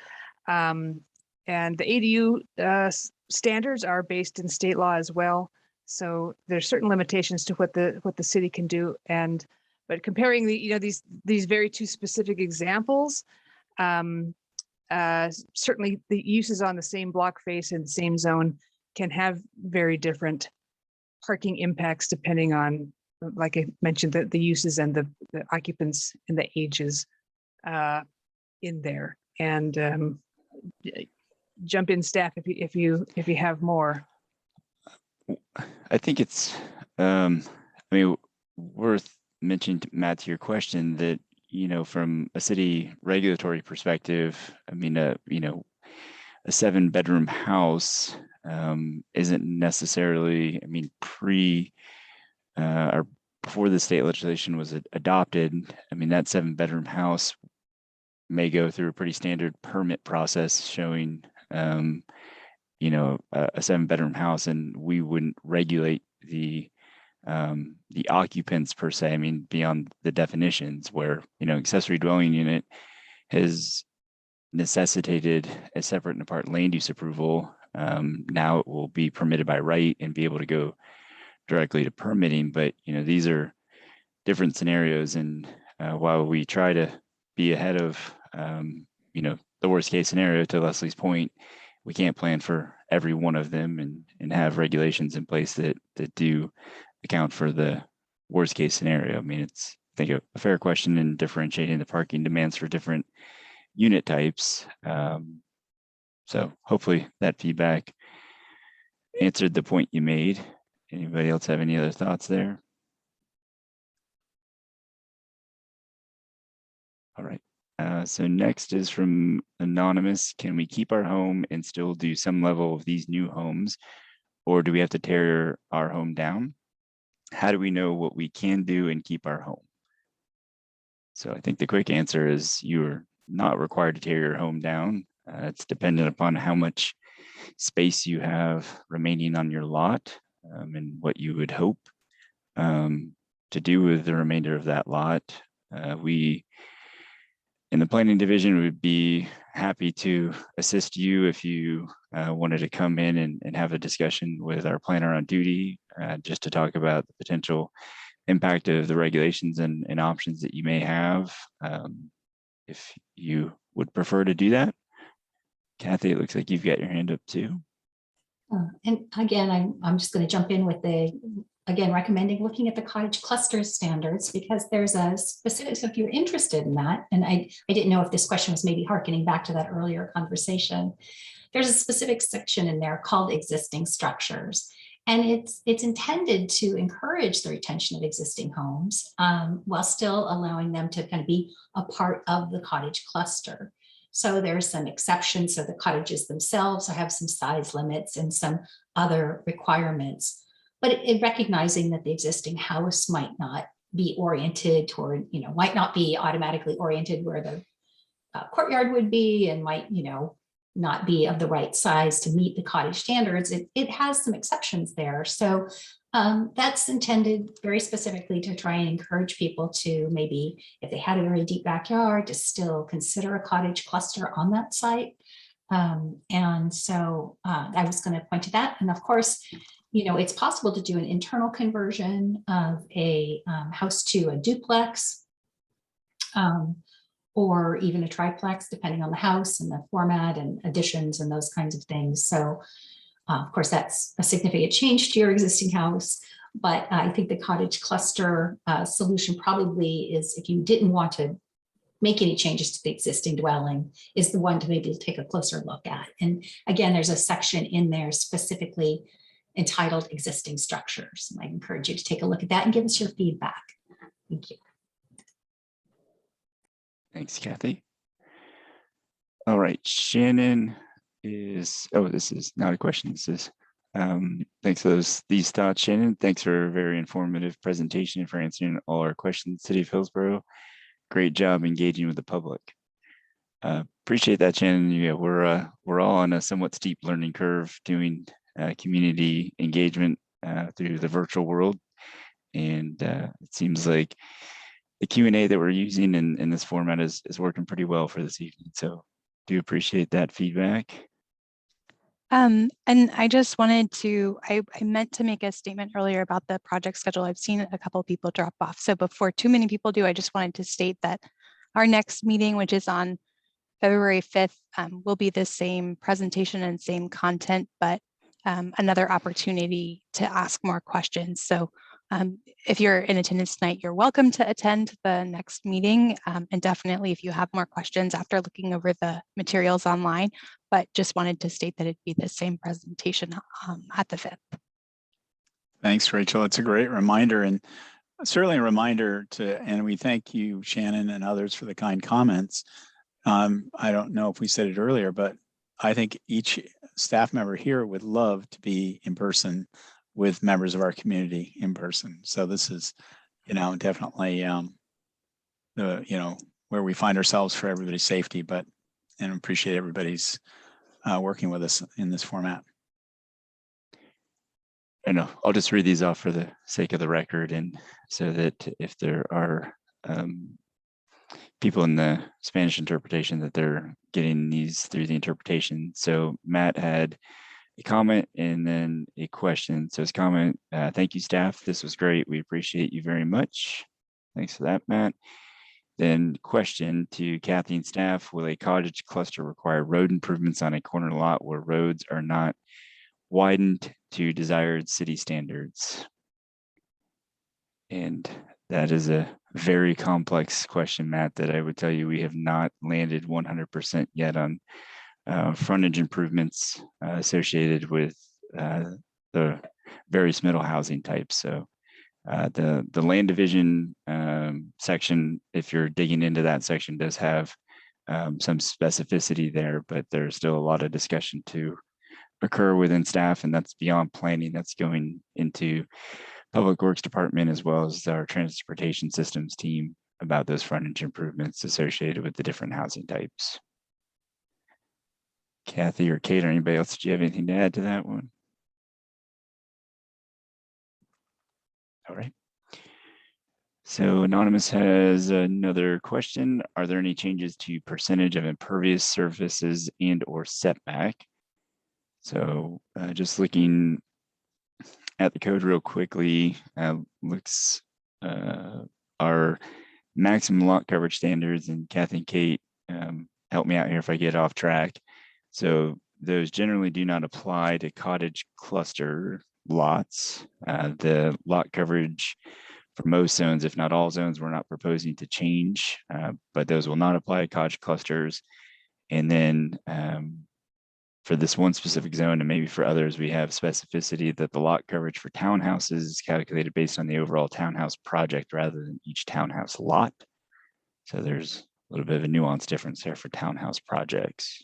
And the ADU standards are based in state law as well. So there's certain limitations to what the city can do. But comparing these very two specific examples, certainly the uses on the same block face and same zone can have very different parking impacts depending on, like I mentioned, the uses and the occupants and the ages in there. And jump in, staff, if you have more. I think it's worth mentioning, Matt, to your question that, from a city regulatory perspective, a 7-bedroom house isn't necessarily, or before the state legislation was adopted, that 7-bedroom house may go through a pretty standard permit process showing, a 7-bedroom house, and we wouldn't regulate the occupants per se. Beyond the definitions, where accessory dwelling unit has necessitated a separate and apart land use approval. Now it will be permitted by right and be able to go directly to permitting. But these are different scenarios, and while we try to be ahead of the worst case scenario, to Leslie's point, we can't plan for every one of them and have regulations in place that do account for the worst case scenario. It's, I think, a fair question in differentiating the parking demands for different unit types. So hopefully that feedback answered the point you made. Anybody else have any other thoughts there? All right. So next is from Anonymous. Can we keep our home and still do some level of these new homes, or do we have to tear our home down? How do we know what we can do and keep our home? So I think the quick answer is you're not required to tear your home down. It's dependent upon how much space you have remaining on your lot, and what you would hope to do with the remainder of that lot. We in the planning division would be happy to assist you if you wanted to come in and have a discussion with our planner on duty, just to talk about the potential impact of the regulations and options that you may have, if you would prefer to do that. Kathy, it looks like you've got your hand up too. And again, I'm just going to jump in with recommending looking at the cottage clusters standards, because there's a specific, so if you're interested in that, and I didn't know if this question was maybe hearkening back to that earlier conversation, there's a specific section in there called existing structures. And it's intended to encourage the retention of existing homes, while still allowing them to kind of be a part of the cottage cluster. So there's some exceptions. So the cottages themselves have some size limits and some other requirements. But recognizing that the existing house might not be oriented toward, might not be automatically oriented where the courtyard would be, and might, not be of the right size to meet the cottage standards. It has some exceptions there. So that's intended very specifically to try and encourage people to, maybe if they had a very deep backyard, to still consider a cottage cluster on that site. And so I was going to point to that. And of course, it's possible to do an internal conversion of a house to a duplex, or even a triplex, depending on the house and the format and additions and those kinds of things. So of course, that's a significant change to your existing house. But I think the cottage cluster solution probably is, if you didn't want to make any changes to the existing dwelling, is the one to maybe take a closer look at. And again, there's a section in there specifically entitled existing structures. And I encourage you to take a look at that and give us your feedback. Thank you. Thanks, Kathy. All right, Shannon is, this is not a question. This is, thanks for these thoughts, Shannon. Thanks for a very informative presentation and for answering all our questions, City of Hillsborough. Great job engaging with the public. Appreciate that, Shannon. Yeah, we're all on a somewhat steep learning curve doing community engagement through the virtual world. And it seems like the Q&A that we're using in this format is working pretty well for this evening. So do appreciate that feedback. And I just wanted to, I meant to make a statement earlier about the project schedule. I've seen a couple of people drop off. So before too many people do, I just wanted to state that our next meeting, which is on February 5th, will be the same presentation and same content, but another opportunity to ask more questions. So if you're in attendance tonight, you're welcome to attend the next meeting. And definitely if you have more questions after looking over the materials online, but just wanted to state that it'd be the same presentation at the 5th. Thanks, Rachel. It's a great reminder, and certainly a reminder to, and we thank you, Shannon, and others for the kind comments. I don't know if we said it earlier, but I think each staff member here would love to be in person with members of our community in person. So this is, definitely where we find ourselves for everybody's safety, and appreciate everybody's working with us in this format. And I'll just read these off for the sake of the record, and so that if there are people in the Spanish interpretation, that they're getting these through the interpretation. So Matt had a comment and then a question. So his comment, thank you, staff. This was great. We appreciate you very much. Thanks for that, Matt. Then question to Kathy and staff, will a cottage cluster require road improvements on a corner lot where roads are not widened to desired city standards? And that is a very complex question, Matt, that I would tell you we have not landed 100% yet on frontage improvements associated with the various middle housing types. So the land division section, if you're digging into that section, does have some specificity there, but there's still a lot of discussion to occur within staff, and that's beyond planning. That's going into Public Works Department as well as our transportation systems team about those frontage improvements associated with the different housing types. Kathy or Kate or anybody else, do you have anything to add to that one? All right. So Anonymous has another question. Are there any changes to percentage of impervious surfaces and or setback? So just looking at the code real quickly, looks our maximum lot coverage standards, and Kathy and Kate, help me out here if I get off track. So those generally do not apply to cottage cluster lots. The lot coverage for most zones, if not all zones, we're not proposing to change, but those will not apply to cottage clusters. And then for this one specific zone, and maybe for others, we have specificity that the lot coverage for townhouses is calculated based on the overall townhouse project rather than each townhouse lot. So there's a little bit of a nuance difference there for townhouse projects.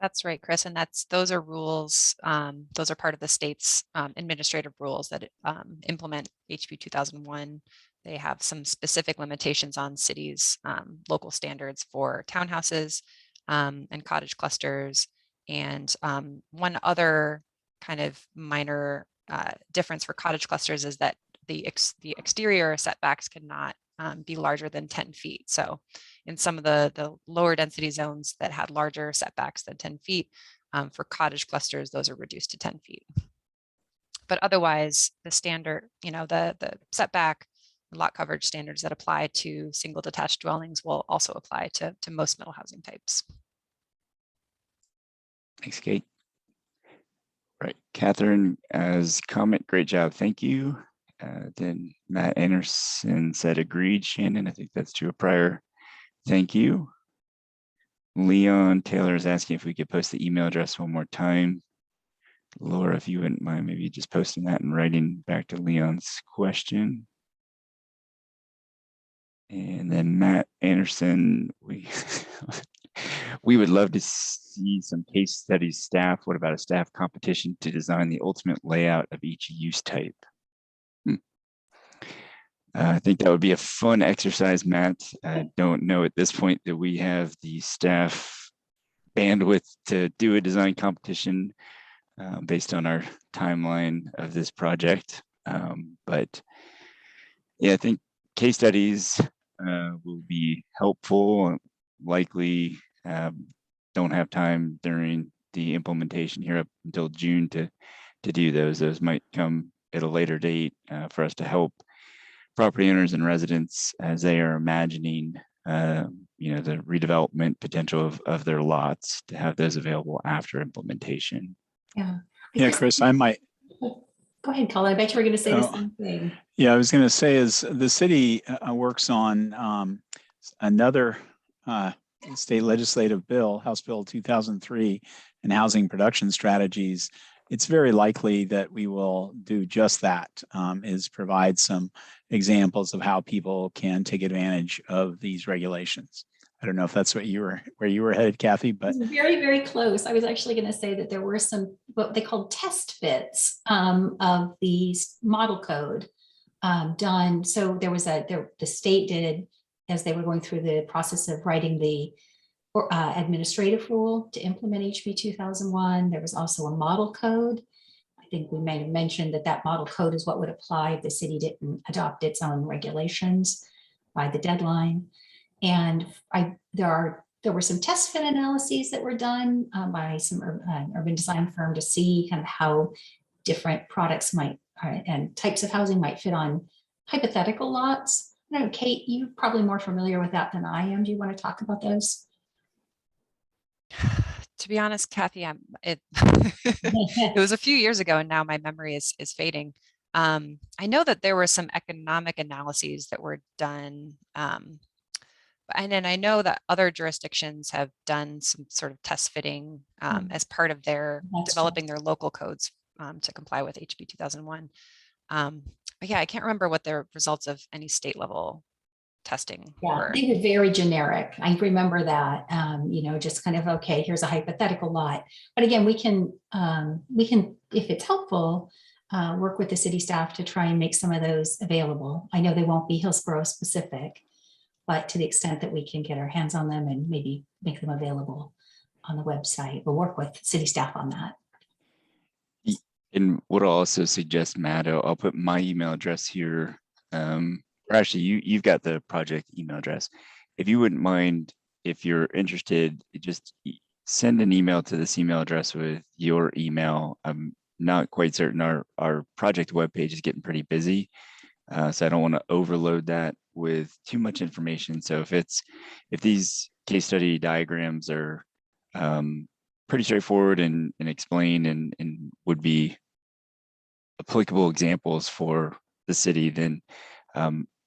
That's right, Chris. And those are rules. Those are part of the state's administrative rules that implement HB 2001. They have some specific limitations on cities' local standards for townhouses and cottage clusters. And one other kind of minor difference for cottage clusters is that the exterior setbacks cannot be larger than 10 feet. So in some of the lower density zones that had larger setbacks than 10 feet, for cottage clusters, those are reduced to 10 feet. But otherwise, the standard, the setback lot coverage standards that apply to single detached dwellings will also apply to most middle housing types. Thanks, Kate. Right, Catherine, as comment, great job, thank you. Then Matt Anderson said agreed. Shannon, I think that's to a prior thank you. Leon Taylor is asking if we could post the email address one more time. Laura, if you wouldn't mind maybe just posting that and writing back to Leon's question. And then Matt Anderson, we would love to see some case study staff. What about a staff competition to design the ultimate layout of each use type? I think that would be a fun exercise, Matt. I don't know at this point that we have the staff bandwidth to do a design competition based on our timeline of this project. But yeah, I think case studies will be helpful. Likely don't have time during the implementation here up until June to do those. Those might come at a later date for us to help property owners and residents as they are imagining the redevelopment potential of their lots, to have those available after implementation. Yeah. Yeah, Chris, I might. Go ahead, Colin. I bet you were going to say the Oh, same thing. Yeah, I was going to say, is the city works on another state legislative bill, House Bill 2003, and housing production strategies. It's very likely that we will do just that, is provide some examples of how people can take advantage of these regulations. I don't know if that's where you were headed, Kathy, but very, very close. I was actually going to say that there were some what they called test fits of the model code done. So there was the state did, as they were going through the process of writing the administrative rule to implement HB 2001. There was also a model code. I think we may have mentioned that model code is what would apply if the city didn't adopt its own regulations by the deadline. And there were some test fit analyses that were done by some urban design firm to see kind of how different products might and types of housing might fit on hypothetical lots. I know, Kate, you're probably more familiar with that than I am. Do you want to talk about those? To be honest, Kathy, it was a few years ago, and now my memory is fading. I know that there were some economic analyses that were done, and then I know that other jurisdictions have done some sort of test fitting as part of their developing their local codes to comply with HB 2001. But yeah, I can't remember what the results of any state level testing were. They were very generic. I remember that, just kind of, okay, here's a hypothetical lot. But again, we can, if it's helpful, work with the city staff to try and make some of those available. I know they won't be Hillsborough specific, but to the extent that we can get our hands on them and maybe make them available on the website, we'll work with city staff on that. And what I'll also suggest, Matt, I'll put my email address here. Or actually, you've got the project email address. If you wouldn't mind, if you're interested, just send an email to this email address with your email. I'm not quite certain. Our project webpage is getting pretty busy, so I don't want to overload that with too much information. So if these case study diagrams are pretty straightforward and explain and would be applicable examples for the city, then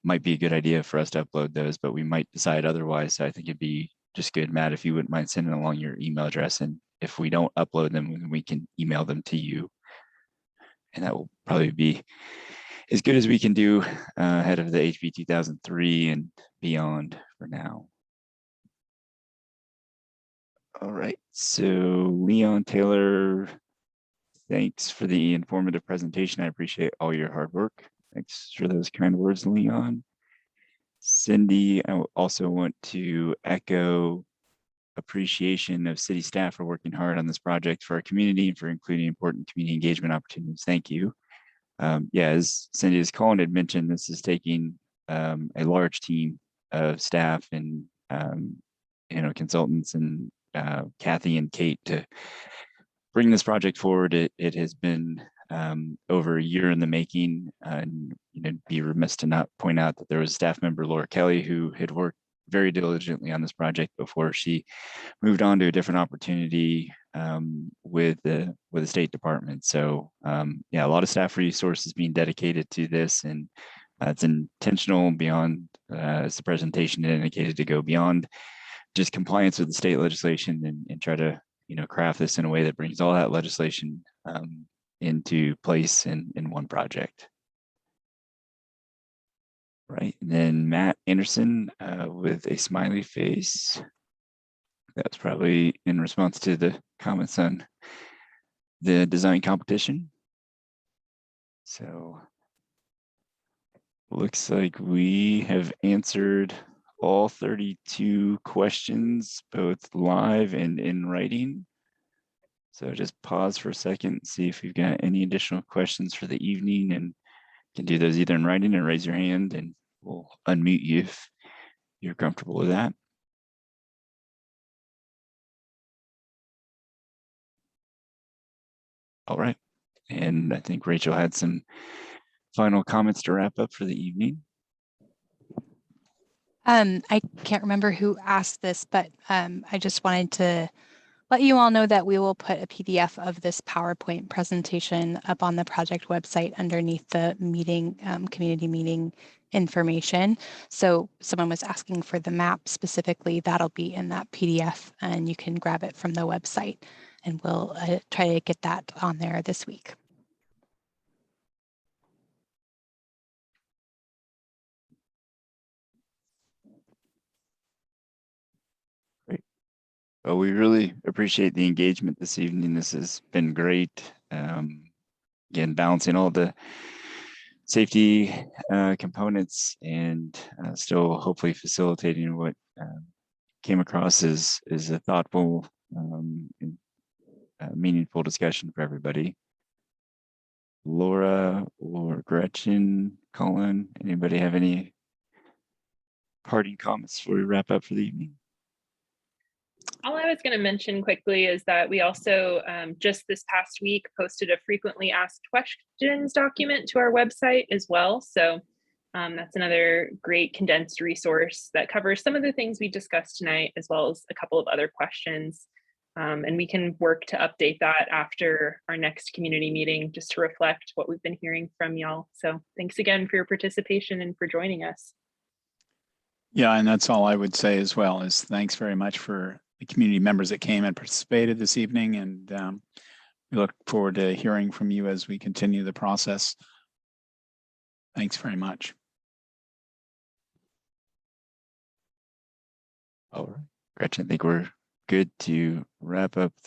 might be a good idea for us to upload those, but we might decide otherwise. So I think it'd be just good, Matt, if you wouldn't mind sending along your email address, and if we don't upload them, we can email them to you. And that will probably be as good as we can do ahead of the HB 2003 and beyond for now. All right, so Leon Taylor, thanks for the informative presentation. I appreciate all your hard work. Thanks for those kind words, Leon. Cindy, I also want to echo appreciation of city staff for working hard on this project for our community and for including important community engagement opportunities. Thank you. Yeah, as Cindy, as Colin had mentioned, this is taking a large team of staff and consultants and Kathy and Kate to bring this project forward. It has been over a year in the making, and be remiss to not point out that there was staff member Laura Kelly who had worked very diligently on this project before she moved on to a different opportunity with the State Department. So yeah, a lot of staff resources being dedicated to this, and it's intentional beyond, as the presentation indicated, to go beyond just compliance with the state legislation and try to craft this in a way that brings all that legislation into place in one project. Right, and then Matt Anderson with a smiley face. That's probably in response to the comments on the design competition. So looks like we have answered all 32 questions, both live and in writing. So just pause for a second, see if we've got any additional questions for the evening, and can do those either in writing or raise your hand, and we'll unmute you if you're comfortable with that. All right. And I think Rachel had some final comments to wrap up for the evening. I can't remember who asked this, but I just wanted to let you all know that we will put a PDF of this PowerPoint presentation up on the project website underneath the meeting, community meeting information. So someone was asking for the map specifically, that'll be in that PDF and you can grab it from the website, and we'll try to get that on there this week. Great. Well, we really appreciate the engagement this evening. This has been great. Again, balancing all the safety components and still hopefully facilitating what came across as a thoughtful and meaningful discussion for everybody. Laura or Gretchen, Colin, anybody have any parting comments before we wrap up for the evening? All I was going to mention quickly is that we also just this past week posted a frequently asked questions document to our website as well. So that's another great condensed resource that covers some of the things we discussed tonight, as well as a couple of other questions. And we can work to update that after our next community meeting, just to reflect what we've been hearing from y'all. So thanks again for your participation and for joining us. Yeah, and that's all I would say as well, is thanks very much for the community members that came and participated this evening. And we look forward to hearing from you as we continue the process. Thanks very much. All right, Gretchen, I think we're good to wrap up the